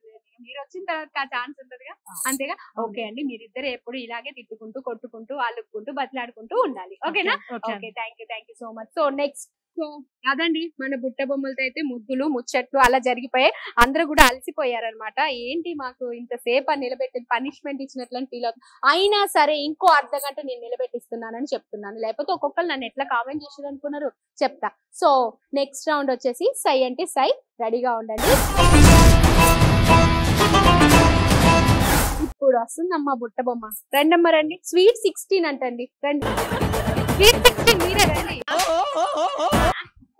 మీరు వచ్చిన తర్వాత ఆ ఛాన్స్ ఉంటదిగా, అంతేగా. ఓకే అండి, మీరిద్దరు ఎప్పుడు ఇలాగే తిట్టుకుంటూ, కొట్టుకుంటూ, అల్లుకుంటూ, బతిలాడుకుంటూ ఉండాలి. ఓకేనా? Okay, thank you so much. So next, so అదండి మన బుట్ట బొమ్మలతో అయితే ముద్దులు ముచ్చట్లు అలా జరిగిపోయాయి. అందరూ కూడా అలసిపోయారనమాట. ఏంటి మాకు ఇంతసేపు అని నిలబెట్టి పనిష్మెంట్ ఇచ్చినట్లు ఫీల్ అవుతుంది. అయినా సరే ఇంకో అర్ధగంట నేను నిలబెట్టిస్తున్నానని చెప్తున్నాను. లేకపోతే ఒక్కొక్కరు నన్ను ఎట్లా కామెంట్ చేసారు అనుకున్నారు చెప్తా. సో నెక్స్ట్ రౌండ్ వచ్చేసి సై అంటే సై, రెడీగా ఉండండి. ఇప్పుడు వస్తుందమ్మా బుట్ట బొమ్మ. రండమ్మా రండి. స్వీట్ 16 అంటండి. రండి, స్వీట్ 16 మీరే రండి.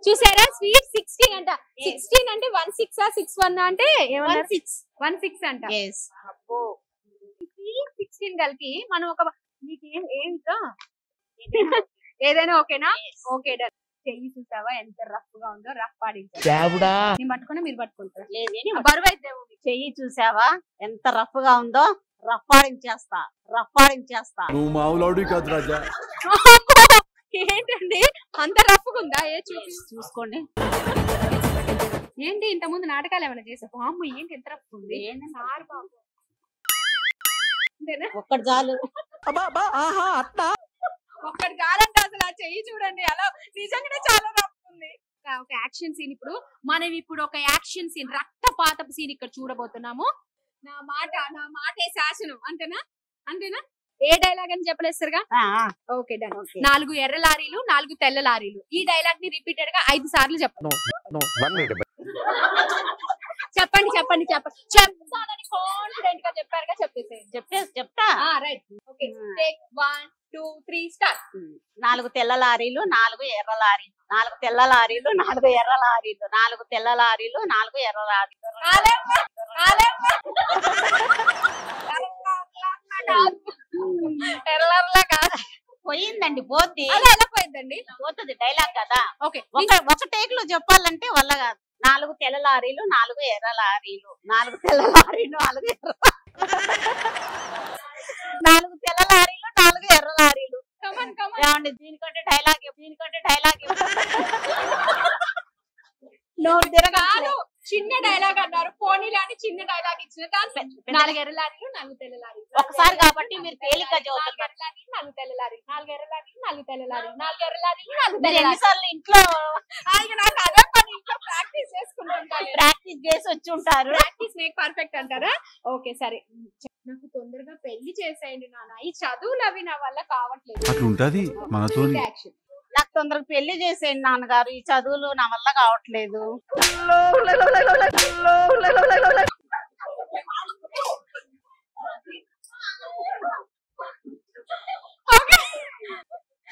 చూసారా, స్వీట్ 16 అంట. 16 అంటే 16 61 అంటే 16 అంట. అబ్బో, స్వీట్ 16 కలిపి మనం ఒక మీకు ఏమిటో ఏదైనా ఓకేనా? Okay done. చెయ్యి చూసావా ఎంత రఫ్ గా ఉందో? రఫ్ పాడించారు. నేను పట్టుకున్నా, మీరు పట్టుకుంటారా? బరువు అయితే చెయ్యి చూసావా ఎంత రఫ్ గా ఉందో? రఫ్ఫాడించేస్తా. నువ్వు మావులాడు కాదు రాజా. ఏంటండి అంత రఫ్ ఉందా? చూసుకోండి. ఏంటి ఇంత ముందు నాటకాలు ఏమైనా చేసావు? అమ్మ ఏంటి ఎంత రఫ్ ఉంది? ఒక్కటి చాలు. ఒక్కటి చాలంటే అసలు ఆ చెయ్యి చూడండి, అలా నిజంగానే చాలా రఫ్ ఉంది. ఒక యాక్షన్ సీన్ ఇప్పుడు ఒక యాక్షన్ సీన్, రక్తపాతపు సీన్ ఇక్కడ చూడబోతున్నాము. నా మాట శాసనం. అంతేనా? ఏ డైలాగ్ అని చెప్పలేస్తారుగా? Okay done. 4 ఎర్ర లారీలు, 4 తెల్ల లారీలు. ఈ డైలాగ్ ని రిపీటెడ్ గా 5 సార్లు చెప్పండి. చెప్పండి చెప్తానని కాన్ఫిడెంట్ గా చెప్పారుగా, చెప్తా. Right, okay. Take 1 2 3 start. 4 తెల్ల లారీలు, 4 ఎర్ర లారీలు. 4 తెల్ల లారీలు, 4 ఎర్ర లారీలు. 4 తెల్ల లారీలు, 4 ఎర్ర లారీలు. పోయిందండి, పోద్ది. అలా ఎలా పోయిందండి? పోతుంది, డైలాగ్ కదా. ఓకే, ఒక టేక్ లో చెప్పాలంటే వల్ల కాదు. 4 తెల్ల లారీలు, 4 ఎర్ర లారీలు. 4 తెల్ల లారీలు, 4 ఎర్ర 4 తెల్ల లారీలు, 4 ఎర్ర లారీలు. ఏమండి దీనికంటే డైలాగ్ కాదు, చిన్న డైలాగ్ అన్నారు. పోనీలా అని చిన్న డైలాగ్ ఇచ్చిన దాంట్లో 4 ఎర్ర లారీలు, 4 తెల్ల లారీలు. ఒకసారి కాబట్టి మీరు తేలిక చదువుతారు. 4 ఎర్ర లారీలు, 4 తెల్ల లారీలు. 4 ఎర్ర లారీలు, 4 తెల్ల లారీలు. 4 ఎర్ర లారీలు, 4 తెల్ల లారీలు. ఎన్నిసార్లు ఇంట్లో నాకు అదే పని, ఇంట్లో ప్రాక్టీస్ చేసుకుంటుంటారు. ప్రాక్టీస్ చేసి వచ్చి ఉంటారు. ప్రాక్టీస్ మేక్ పర్ఫెక్ట్ అంటారా? ఓకే సరే, నాకు తొందరగా పెళ్లి చేసేయండి నాన్న, ఈ చదువులు అవి నా వల్ల కావట్లేదు. అట్లుంటది మనతోని. నాకు తొందరగా పెళ్లి చేసేయండి నాన్నగారు, ఈ చదువులు నా వల్ల కావట్లేదు.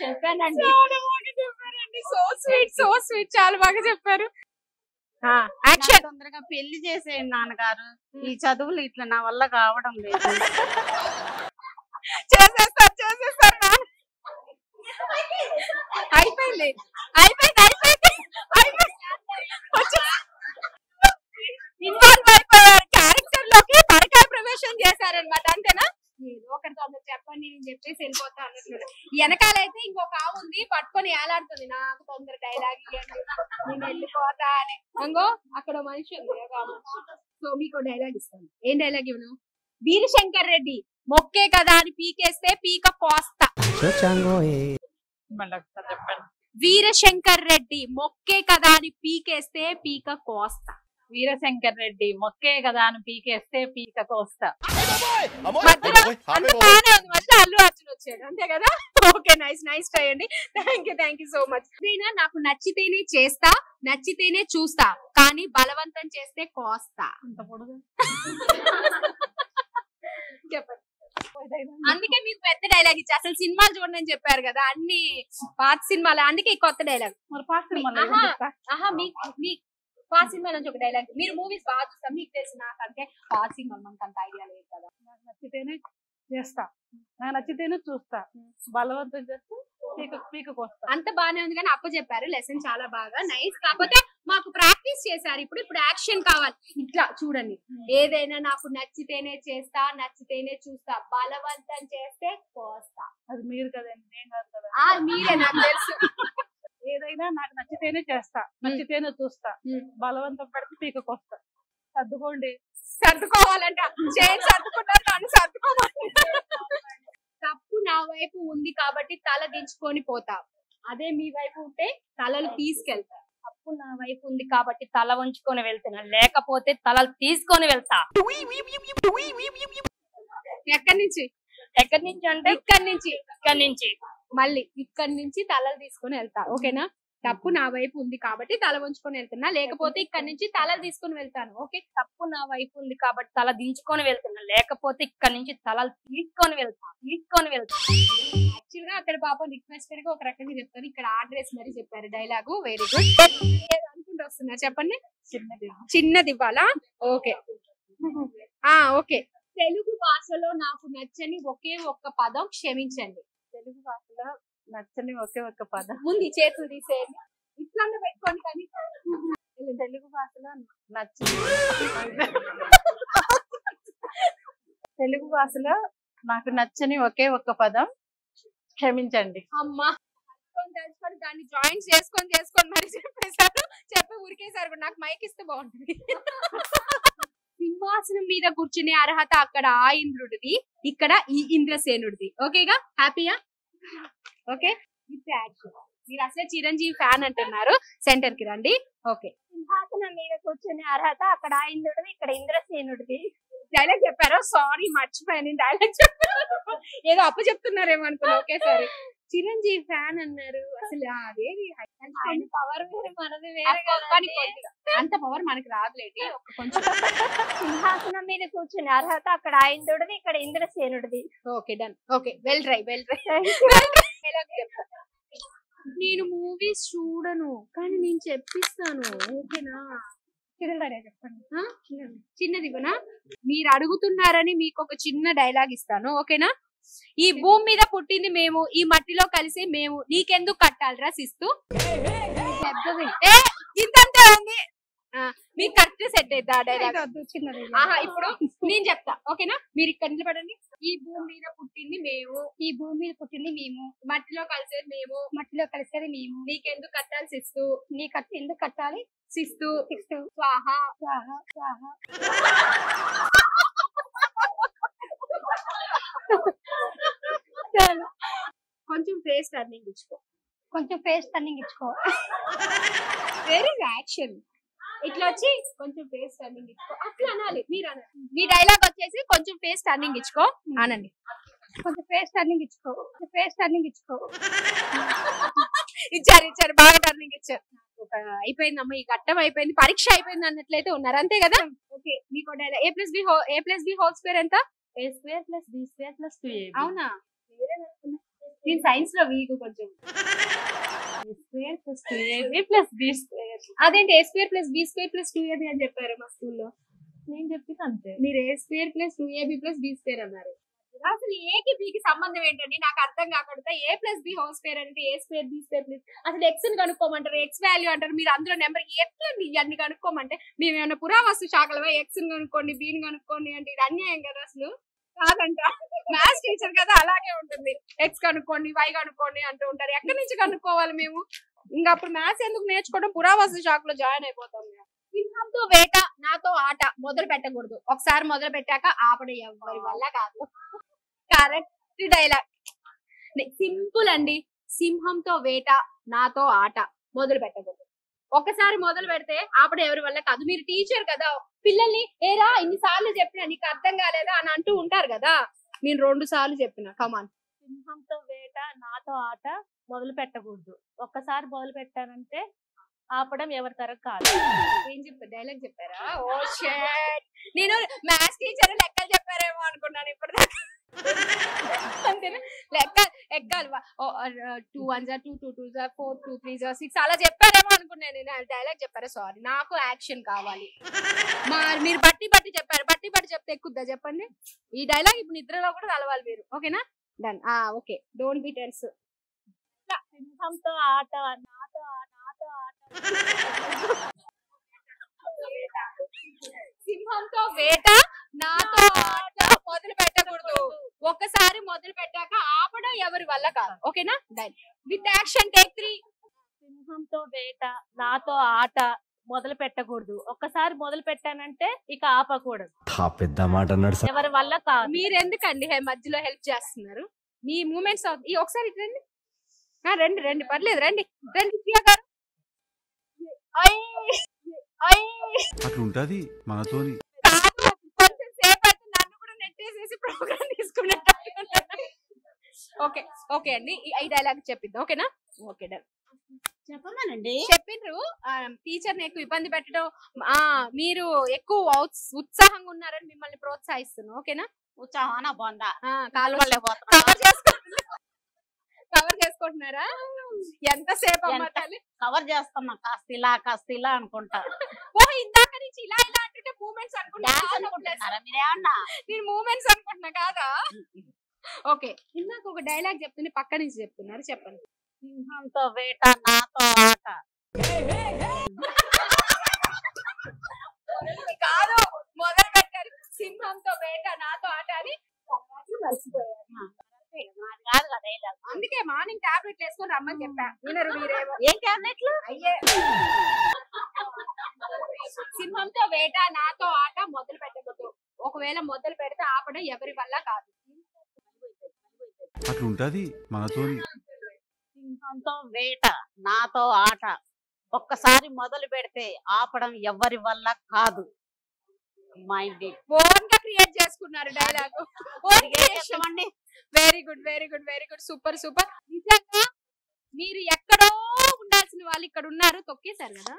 చెప్పానండి, సో స్వీట్, చాలా బాగా చెప్పారు. తొందరగా పెళ్లి చేసేయండి నాన్నగారు, ఈ చదువులు ఇట్లా నా వల్ల కావడం లేదు. చేసేస్తారు. అయిపోయింది. ఇన్వాల్వ్ అయిపోయారు, క్యారెక్టర్ లోకి పరకాయ ప్రవేశం చేశారనమాట. అంతేనా? ఏదో ఒకటి తొందర చెప్పండి నేను చెప్పేసి వెళ్ళిపోతా అన్నట్లు. వెనకాలైతే ఇంకొక ఆవు ఉంది పట్టుకొని ఏలాడుతుంది, నాకు తొందర డైలాగ్ ఇవ్వండి నేను వెళ్ళిపోతా అని. అంగో అక్కడ మనిషి ఉంది ఒక ఆమె. సో మీకు డైలాగ్ ఇస్తాను. ఏం డైలాగ్ ఇవ్వను? వీరశంకర్ రెడ్డి మొక్కే కదా అని పీకేస్తే పీక కోస్తా. వీరశంకర్ రెడ్డి మొక్కే కదా అని పీకేస్తే పీక కోస్తా. వీరశంకర్ రెడ్డి మొక్కే కదా అని పీకేస్తే పీక కోస్తా. మధ్యలో అంత బాగానే ఉంది, మధ్యలో అల్లు అర్జున్ వచ్చాడు అంతే కదా. ఓకే నైస్ ట్రై అండి. Thank you so much. నాకు నచ్చితేనే చేస్తా, నచ్చితేనే చూస్తా, కానీ బలవంతం చేస్తే కోస్తా. చెప్పండి. అందుకే మీకు పెద్ద డైలాగ్ ఇచ్చి అసలు సినిమాలు చూడండి అని చెప్పారు కదా, అన్ని పాత సినిమాలు, అందుకే ఈ కొత్త డైలాగ్. మీ పాత సినిమా నుంచి ఒక డైలాగ్. మీరు మూవీస్ బాగా చూస్తాం, మీకు తెలిసి నాకంటే పాత సినిమాలు మనకు అంత ఐడియా లేదు కదా. నాకు నచ్చితేనే చేస్తా, నాకు నచ్చితేనే చూస్తా, బలవంతం చేస్తే పీకకు వస్తా. అంత బాగానే ఉంది కానీ అప్ప చెప్పారు లెసన్ చాలా బాగా నైస్. కాకపోతే మాకు ప్రాక్టీస్ చేశారు, ఇప్పుడు యాక్షన్ కావాలి. ఇట్లా చూడండి, ఏదైనా నాకు నచ్చితేనే చేస్తా, నచ్చితేనే చూస్తా, బలవంతం చేస్తే కోస్తా. అది మీరు కదండి, నేను కాదు కదా. మీరే, నాకు తెలుసు. ఏదైనా నాకు నచ్చితేనే చేస్తా, నచ్చితేనే చూస్తా, బలవంతం పెడితే పీకకు వస్తా. సర్దుకోండి. సర్దుకోవాలంట, సర్దుకుంటారు నన్ను సర్దుకోవాలి. తప్పు నా వైపు ఉంది కాబట్టి తల దించుకొని పోతా, అదే మీ వైపు ఉంటే తలలు తీసుకెళ్తా. తప్పు నా వైపు ఉంది కాబట్టి తల వంచుకొని వెళ్తున్నా, లేకపోతే తలలు తీసుకొని వెళ్తా. ఎక్కడి నుంచి అంటే ఇక్కడి నుంచి మళ్ళీ ఇక్కడి నుంచి తలలు తీసుకొని వెళ్తా. ఓకేనా? తప్పు నా వైపు ఉంది కాబట్టి తల వంచుకొని వెళ్తున్నా, లేకపోతే ఇక్కడి నుంచి తలలు తీసుకొని వెళ్తాను. ఓకే, తప్పు నా వైపు ఉంది కాబట్టి తల దించుకొని వెళ్తున్నా, లేకపోతే ఇక్కడి నుంచి తలలు తీసుకొని వెళ్తా. యాక్చువల్ గా అక్కడ పాపం రిక్వెస్ట్ గా ఒక రకంగా చెప్తారు, ఇక్కడ అడ్రస్ మరి చెప్పారు డైలాగు. Very good. అనుకుంటూ వస్తున్నా, చెప్పండి. చిన్నది ఇవ్వాలా? Okay okay. తెలుగు భాషలో నాకు నచ్చని ఒకే ఒక్క పదం క్షమించండి. తెలుగు భాషలో నచ్చని ఒకే ఒక్క పదం. ముందు చేతులు తీసేయండి, ఇట్లా పెట్టుకోండి. కానీ తెలుగు భాషలో తెలుగు భాషలో నాకు నచ్చని ఒకే ఒక్క పదం క్షమించండి. అమ్మా తెలుసుకొని దాన్ని జాయింట్స్ చేసుకొని మరి చెప్పేశారు, చెప్పి ఉరికేశారు. నాకు మైక్ ఇస్తే బాగుంటుంది. సింహాసనం మీద కూర్చునే అర్హత అక్కడ ఆ ఇంద్రుడిది, ఇక్కడ ఈ ఇంద్రసేనుడిది. ఓకేగా? హ్యాపీయా? ఓకే, మీరు అసలే చిరంజీవి ఫ్యాన్ అంటున్నారు, సెంటర్ కి రండి. ఓకే, సింహాసనం మీద కూర్చునే అర్హత అక్కడ ఆ ఇంద్రుడిది, ఇక్కడ ఇంద్రసేనుడిది. డైలాగ్ చెప్పారో? సారీ మర్చిపోయాను, డైలాగ్ చెప్పారు. ఏదో అప్పు చెప్తున్నారేమో అనుకున్నా. ఓకే సరే, చిరంజీవి ఫ్యాన్ అన్నారు. అసలు అదేది పవర్ వేరే మనది వేరే, అంత పవర్ మనకి రాదులేండి. కొంచెం సింహాసనం మీద కూర్చునే అర్హత అక్కడ ఆ ఇంద్రుడిది, ఇక్కడ ఇంద్రసేనుడిది. Okay done. Okay, well try. నేను మూవీస్ చూడను కానీ నేను చెప్పిస్తాను. ఓకేనా? చెప్పండి. చిన్నది ఇవ్వనా? మీరు అడుగుతున్నారని మీకు ఒక చిన్న డైలాగ్ ఇస్తాను. ఓకేనా? ఈ భూమి మీద పుట్టింది మేము, ఈ మట్టిలో కలిసి మేము, నీకెందుకు కట్టాలిరా శిస్తు? ఇంతంతే ఉంది. మీకు కరెక్ట్ సెట్ అవుతా డైలాగ్. ఇప్పుడు నేను చెప్తా. ఓకేనా? మీరు ఇక్కడ నిలబడండి. ఈ భూమి మీద పుట్టింది మేము, ఈ భూమి మీద పుట్టింది మేము, మట్టిలో కలిసేది మేము, మట్టిలో కలిసేది మేము, నీకెందుకు కట్టాలి శిస్తు? ఎందుకు కట్టాలి శిస్తు. స్వాహ. కొంచెం ఫేస్ టర్నింగ్ ఇచ్చుకో. Very action. ఇట్లా వచ్చి కొంచెం ఫేస్ టర్నింగ్ ఇచ్చుకో, అట్లా అనాలి. మీరు అనాలి. మీ డైలాగ్ వచ్చేసి కొంచెం ఫేస్ టర్నింగ్ ఇచ్చుకో అనండి. కొంచెం ఫేస్ టర్నింగ్ ఇచ్చుకో. ఇచ్చారు, బాగా టర్నింగ్ ఇచ్చారు. అయిపోయిందమ్మా, ఈ ఘట్టం అయిపోయింది, పరీక్ష అయిపోయింది అన్నట్లయితే ఉన్నారు. అంతే కదా? ఓకే, మీకు dialogue a + b whole square ఎంత? a² + b² + 2ab. అవునా? నేను సైన్స్ లో వీక్ కొంచెం. a² + 2ab + b². అదేంటి a² + b² + 2ab అని చెప్పారు మా స్కూల్లో. నేను చెప్పింది అంతే. మీరు a² + 2ab + b² అన్నారు. అసలు ఏకి బికి సంబంధం ఏంటండి నాకు అర్థం కాకుండా. a + b హోల్ స్క్వేర్ అంటే a² b² అసలు ఎక్స్ ని కనుక్కోమంటారు, ఎక్స్ వాల్యూ అంటారు. మీరు అందులో నెంబర్ ఎట్లండి ఇవన్నీ కనుక్కోమంటే? మేము ఏమైనా పురావస్తు శాఖలో ఎక్స్ ని కనుక్కోండి, బి ని కనుక్కోండి అంటే ఇది అన్యాయం కదా అసలు. కాదంట. మ్యాథ్స్ టీచర్ కదా అలాగే ఉంటుంది. ఎక్స్ కనుక్కోండి, వై కనుక్కోండి అంటూ ఉంటారు. ఎక్కడి నుంచి కనుక్కోవాలి మేము? ఇంకా అప్పుడు మ్యాథ్స్ ఎందుకు నేర్చుకోవడం? పురావస్తు శాఖలో జాయిన్ అయిపోతాం. సింహంతో వేట నాతో ఆట మొదలు పెట్టకూడదు. ఒకసారి మొదలు పెట్టాక ఆపడం ఎవరి వల్ల కాదు. Correct dialogue. సింపుల్ అండి. సింహంతో వేట నాతో ఆట మొదలు పెట్టకూడదు. ఒకసారి మొదలు పెడితే ఆపడం ఎవరి వల్ల కాదు. మీరు టీచర్ కదా, పిల్లల్ని ఏరా ఇన్నిసార్లు చెప్పినా నీకు అర్థం కాలేదా అని అంటూ ఉంటారు కదా. నేను 2 సార్లు చెప్పిన. కమాన్. సింహంతో వేట నాతో ఆట మొదలు పెట్టకూడదు. ఒక్కసారి మొదలు పెట్టానంటే ఆపడం ఎవరి తరం కాదు. ఏం చెప్పారు? డైలాగ్ చెప్పారా? ఓ షట్, నేను మ్యాథ్స్ టీచర్ లెక్కలు చెప్పారేమో అనుకున్నాను ఇప్పటిదాకా. అంతేనా? లెక్క ఎక్కాలి. 2 1 2 2 2 4 2 3 6 అలా చెప్పారేమో అనుకున్నాను. నేను డైలాగ్ చెప్పారా? సారీ, నాకు యాక్షన్ కావాలి. మీరు బట్టి బట్టి చెప్పారు. బట్టి బట్టి చెప్తే ఎక్కుద్దా చెప్పండి? ఈ డైలాగ్ ఇప్పుడు నిద్రలో కూడా కలవాలి మీరు. ఓకేనా? Done. Okay, don't be tense. సింహంతో ఆట నాతో నాతో ఆట. సింహంతో వేట నాతో ఆట మొదలు పెట్టకూడదు. ఒక్కసారి మొదలు పెట్టాక ఆపడం ఎవరి వల్ల కాదు. ఓకేనా? డన్. With action take 3. సింహంతో వేట నాతో ఆట మొదలు పెట్టకూడదు. ఒక్కసారి మొదలు పెట్టానంటే ఇక ఆపకూడదు. పెద్ద మాట అన్నాడు సార్. ఎవరి వల్ల కాదు. మీరు ఎందుకండి మధ్యలో హెల్ప్ చేస్తున్నారు? మీ మూమెంట్స్ ఈ ఒకసారి రండి. రండి రండి, పర్లేదు, రండి రండి. ప్రియా గారు అట్లుంటది మనతోని. కొంచెం సేపు అయితే నన్ను కూడా నెట్టేసేసి ప్రోగ్రామ్ తీసుకున్నట్టు. ఓకే ఓకే అండి, ఈ డైలాగ్ చెప్పిద్దాం. ఓకేనా? Okay done. చెప్పమనండి. చెప్పిండ్రు టీచర్ ని ఎక్కువ ఇబ్బంది పెట్టడం, మీరు ఎక్కువ ఉత్సాహంగా ఉన్నారని మిమ్మల్ని ప్రోత్సహిస్తున్నాను. ఓకేనా? ఉత్సాహం బొందా కవర్ చేసుకుంటున్నారా? ఎంతసేపు అమ్మ తల్లి కవర్ చేస్తున్నా. కాస్త ఇలా అనుకుంటా. ఓ ఇందాక నుంచి ఇలా ఇలా అంటుంటే మూమెంట్స్ అనుకుంటున్నారా మీరేమన్నా? నేను మూమెంట్స్ అనుకుంటున్నా కాదా? ఓకే, ఇందాక ఒక డైలాగ్ చెప్తుంటే పక్క నుంచి చెప్తున్నారు. చెప్పండి. సింహంతో వేట నాతో ఆట. కాదు, మొదలు పెట్టారు సింహంతో వేట నాతో ఆట అని మర్చిపోయారు. కాదు కదా డైలాగ్. అందుకే మార్నింగ్ టాబ్లెట్ వేసుకొని రమ్మని చెప్పా. వినరు మీరేమో. ఏం టాబ్లెట్లు? అయ్యే. సింహంతో వేట నాతో ఆట మొదలు పెట్టకూడదు. ఒకవేళ మొదలు పెడితే ఆపడం ఎవరి వల్ల కాదు. అట్లుంటది మనతోని. సింహంతో వేట నాతో ఆట ఒక్కసారి మొదలు పెడితే ఆపడం ఎవరి వల్ల కాదు. మైండ్ ఓన్ గా క్రియేట్ చేసుకున్నారు dialogue. Very good very good very good, super super. నిజంగా మీరు ఎక్కడో ఉండాల్సిన వాళ్ళు ఇక్కడ ఉన్నారు. తొక్కేశారు కదా.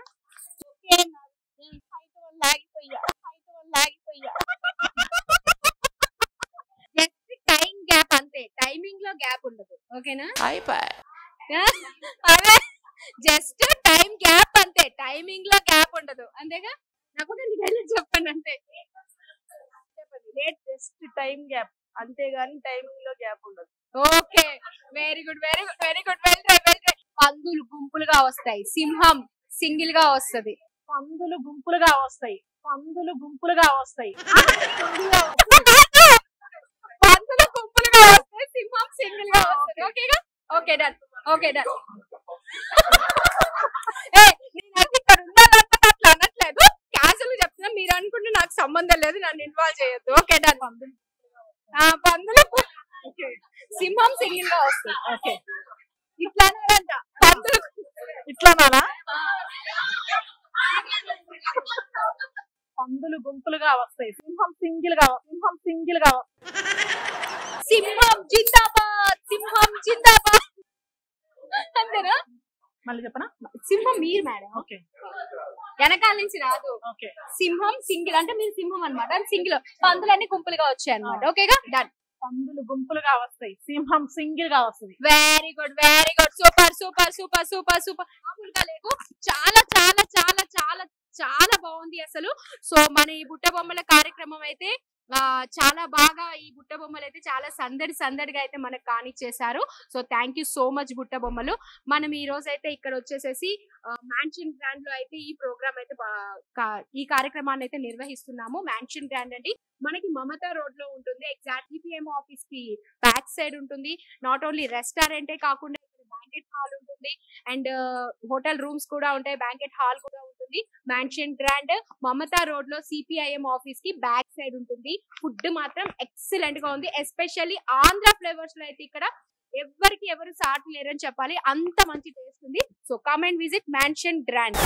జస్ట్ టైం గ్యాప్ అంతే, టైమింగ్ లో గ్యాప్ ఉండదు. ఓకేనా? అదే జస్ట్ టైం గ్యాప్ అంతే, టైమింగ్ లో గ్యాప్ ఉండదు. అంతేగా? నాకు డైలాగ్ చెప్పండి అంతే. లేట్ జస్ట్ టైం గ్యాప్ అంతేగాని టైమింగ్ లో గ్యాప్ ఉండదు. Okay, very good very good very good. Well try well try. పందులు గుంపులుగా వస్తాయి, సింహం సింగిల్ గా వస్తది. పందులు గుంపులుగా వస్తాయి. పందులు గుంపులుగా వస్తాయి. పందులు గుంపులుగా వస్తాయి, సింహం సింగిల్ గా వస్తది. ఓకేగా? Okay done. Okay done. నేనైతే ఇక్కడ ఉండాలంటే అట్లా అనట్లేదు, క్యాజువల్ చెప్తున్నా. మీరు అనుకుంటే నాకు సంబంధం లేదు, నన్ను ఇన్వాల్వ్ చేయొద్దు. Okay done. పందులు సింహం సింగిల్ గా వస్తుంది. ఓకే, ఇట్లానంట పందులు. ఇట్లానా? పందులు గుంపులుగా వస్తాయి, సింహం సింగిల్ గా సింహం జిందాబాద్, సింహం జిందాబాద్. అంతేనా? మళ్ళీ చెప్పనా? సింహం మీరు మేడం. ఓకే, వెనకాల నుంచి రాదు. ఓకే. సింహం సింగిల్ అంటే మీరు సింహం అనమాట, సింగిల్. పందులన్నీ గుంపులుగా వచ్చాయి అనమాట. ఓకేగా? డన్. పందులు గుంపులుగా వస్తాయి, సింహం సింగిల్ గా వస్తుంది. Very good very good, super super super super super. మామూలుగా లేదు, చాలా చాలా చాలా చాలా చాలా బాగుంది అసలు. సో మన ఈ బుట్ట బొమ్మల కార్యక్రమం అయితే చాలా బాగా ఈ బుట్ట బొమ్మలు అయితే చాలా సందడిగా అయితే మనకు కానిచ్చేసారు. So thank you so much బుట్ట బొమ్మలు. మనం ఈ రోజు అయితే ఇక్కడ వచ్చేసేసి మ్యాన్షన్ గ్రాండ్ లో అయితే ఈ ప్రోగ్రామ్ అయితే ఈ కార్యక్రమాన్ని అయితే నిర్వహిస్తున్నాము. మ్యాన్షన్ గ్రాండ్ అండి మనకి మమతా రోడ్ లో ఉంటుంది. ఎగ్జాక్ట్ సిపిఎం ఆఫీస్ కి బ్యాక్ సైడ్ ఉంటుంది. నాట్ ఓన్లీ రెస్టారెంటే కాకుండా బ్యాంకెట్ హాల్ ఉంటుంది అండ్ హోటల్ రూమ్స్ కూడా ఉంటాయి, బ్యాంకెట్ హాల్ కూడా ఉంటుంది. మ్యాన్షన్ గ్రాండ్ మమతా రోడ్ లో సిపిఐఎం ఆఫీస్ కి బ్యాక్ సైడ్ ఉంటుంది. ఫుడ్ మాత్రం ఎక్సలెంట్ గా ఉంది. ఎస్పెషల్లీ ఆంధ్ర ఫ్లేవర్స్ లో అయితే ఇక్కడ ఎవరు సాటి లేరని చెప్పాలి, అంత మంచి టేస్ట్ ఉంది. So come and visit mansion grand.